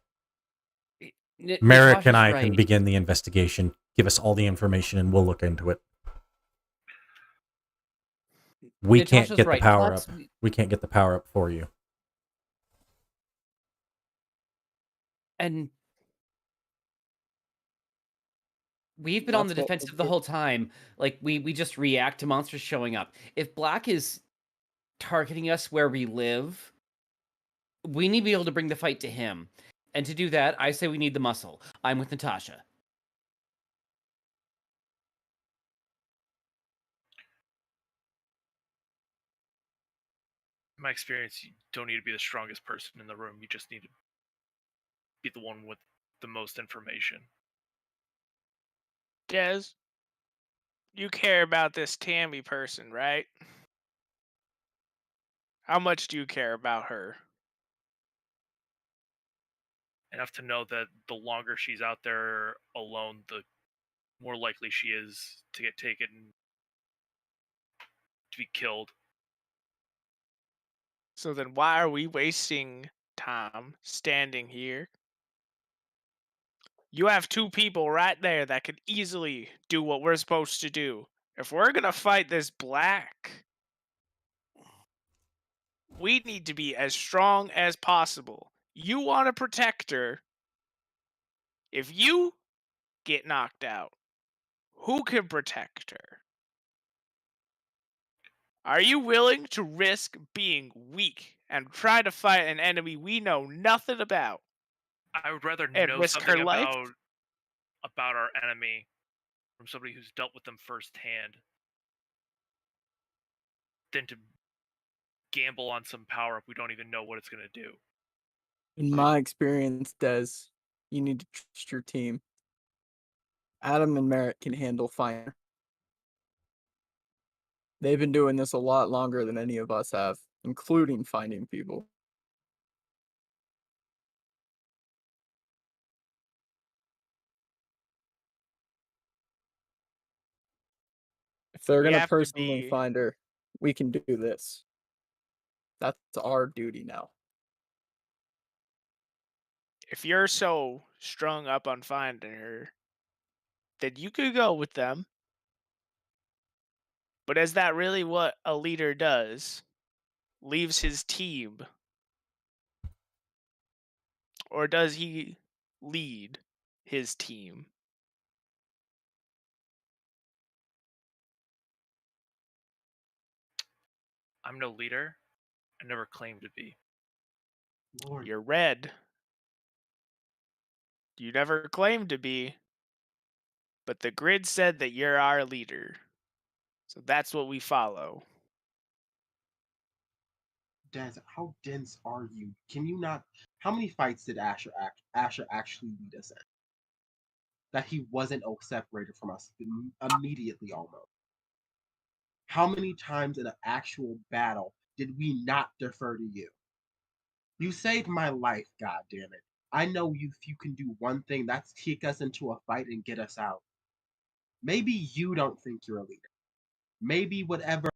Merrick and I can begin the investigation. Give us all the information and we'll look into it. We can't get the power-up. We can't get the power-up for you. And we've been on the defensive the whole time. Like we just react to monsters showing up. If Black is targeting us where we live, we need to be able to bring the fight to him. And to do that, I say we need the muscle. I'm with Natasha. In my experience, you don't need to be the strongest person in the room. You just need to be the one with the most information. Des, you care about this Tammy person, right? How much do you care about her? Enough to know that the longer she's out there alone, the more likely she is to get taken, to be killed. So then why are we wasting time standing here? You have two people right there that could easily do what we're supposed to do. If we're gonna fight this Black, we need to be as strong as possible. You want to protect her. If you get knocked out, who can protect her? Are you willing to risk being weak and try to fight an enemy we know nothing about? I would rather And know risk her something life? about our enemy from somebody who's dealt with them firsthand than to gamble on some power up we don't even know what it's going to do. In my experience, Des, you need to trust your team. Adam and Merritt can handle fire. They've been doing this a lot longer than any of us have, including finding people. If they're We gonna have to personally be- find her, we can do this. That's our duty now. if you're so strung up on finding her, then you could go with them. But is that really what a leader does? Leaves his team? Or does he lead his team? I'm no leader. I never claimed to be. Lord, You're red. You never claimed to be. But the grid said that you're our leader. So that's what we follow. Des, how dense are you? Can you not? How many fights did Asher actually lead us in? That he wasn't separated from us immediately almost. How many times in an actual battle did we not defer to you? You saved my life, God damn it. I know if you can do one thing, that's kick us into a fight and get us out. Maybe you don't think you're a leader. Maybe whatever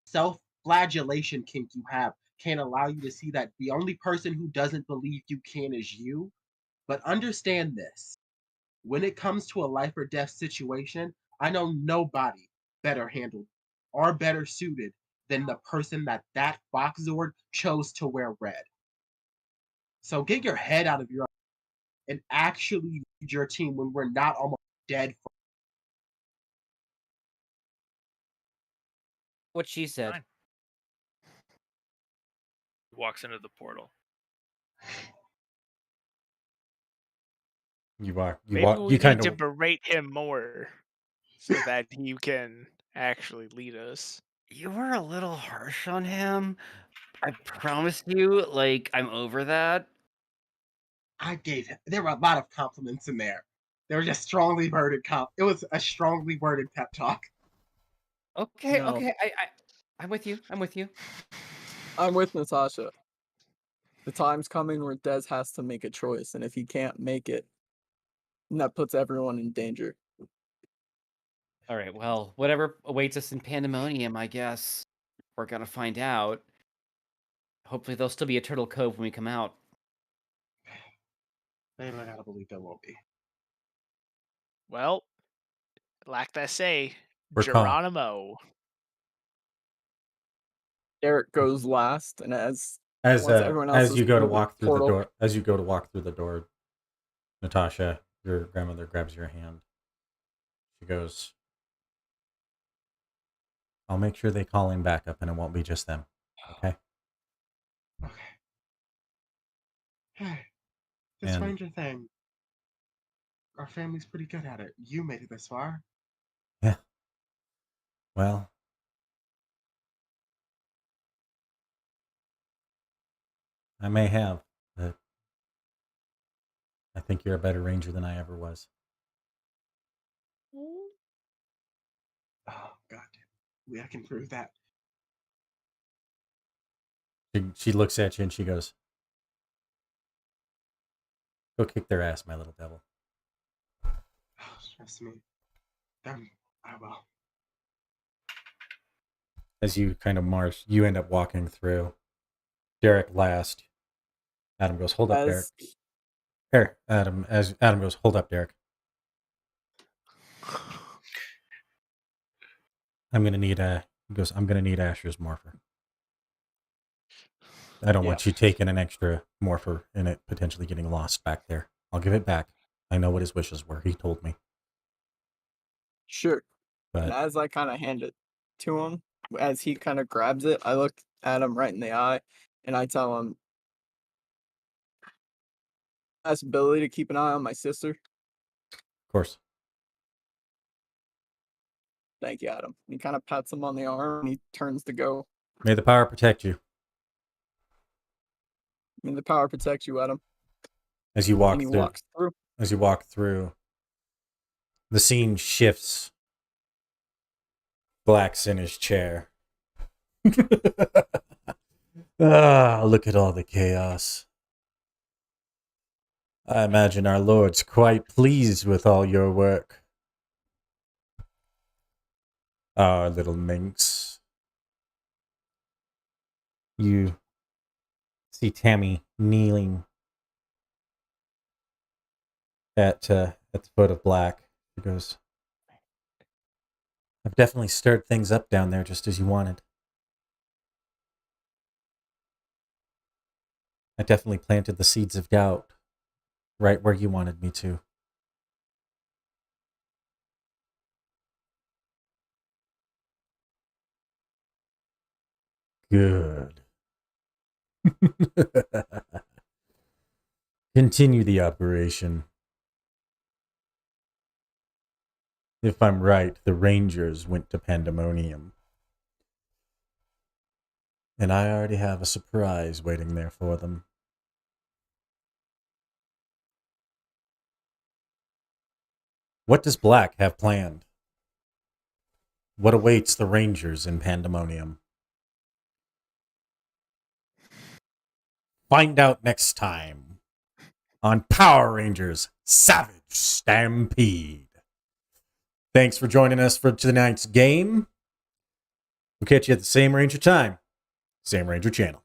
self-flagellation kink you have can't allow you to see that the only person who doesn't believe you can is you. But understand this. When it comes to a life or death situation, I know nobody better handled or better suited than the person that Fox Zord chose to wear red. So get your head out of your and actually lead your team when we're not almost dead. What she said. Fine. Walks into the portal. Maybe we You kind need to of. berate him more so that he can actually lead us. You were a little harsh on him. I promise you, like, I'm over that. There were a lot of compliments in there. They were just strongly worded it was a strongly worded pep talk. Okay, No. okay. I'm with you. I'm with you. I'm with Natasha. The time's coming where Dez has to make a choice, and if he can't make it, then that puts everyone in danger. All right. Well, whatever awaits us in Pandemonium, I guess we're gonna find out. Hopefully, there'll still be a Turtle Cove when we come out. Babe, I gotta believe there won't be. Well, like they say, We're calm. Geronimo. Eric goes last, and once everyone else As is you go to through the walk through portal, the door, Natasha, your grandmother grabs your hand. She goes, "I'll make sure they call him back up, and it won't be just them." Okay. Okay. Hey, the And- stranger thing. Our family's pretty good at it. You made it this far. Yeah. Well, I may have, but I think you're a better ranger than I ever was. Oh, God. I can prove that. She looks at you and she goes, "Go kick their ass, my little devil." Oh, trust me. I will. As you kind of march, you end up walking through. Derek last. Adam goes, "Hold up, Derek." Here, Adam. As Adam goes, "Hold up, Derek. I'm gonna need He goes, "I'm gonna need Asher's morpher. I don't want you taking an extra morpher and it potentially getting lost back there. I'll give it back. I know what his wishes were. He told me." sure. And But as I kind of hand it to him, as he kind of grabs it, I look at him right in the eye, and I tell him, "Has ability to keep an eye on my sister." of course, Thank you, Adam. He kind of pats him on the arm, and he turns to go. may the power protect you. May the power protect you, Adam. As you walk And he through, walks through. as you walk through, the scene shifts. Black's in his chair. Look at all the chaos. I imagine our Lord's quite pleased with all your work. Our little minx. You see Tammy kneeling at the foot of Black. He goes, I've definitely stirred things up down there just as you wanted. I definitely planted the seeds of doubt right where you wanted me to. Good. Continue the operation. If I'm right, the Rangers went to Pandemonium. And I already have a surprise waiting there for them. What does Black have planned? What awaits the Rangers in Pandemonium? Find out next time on Power Rangers Savage Stampede. Thanks for joining us for tonight's game. We'll catch you at the same Ranger time, same Ranger channel.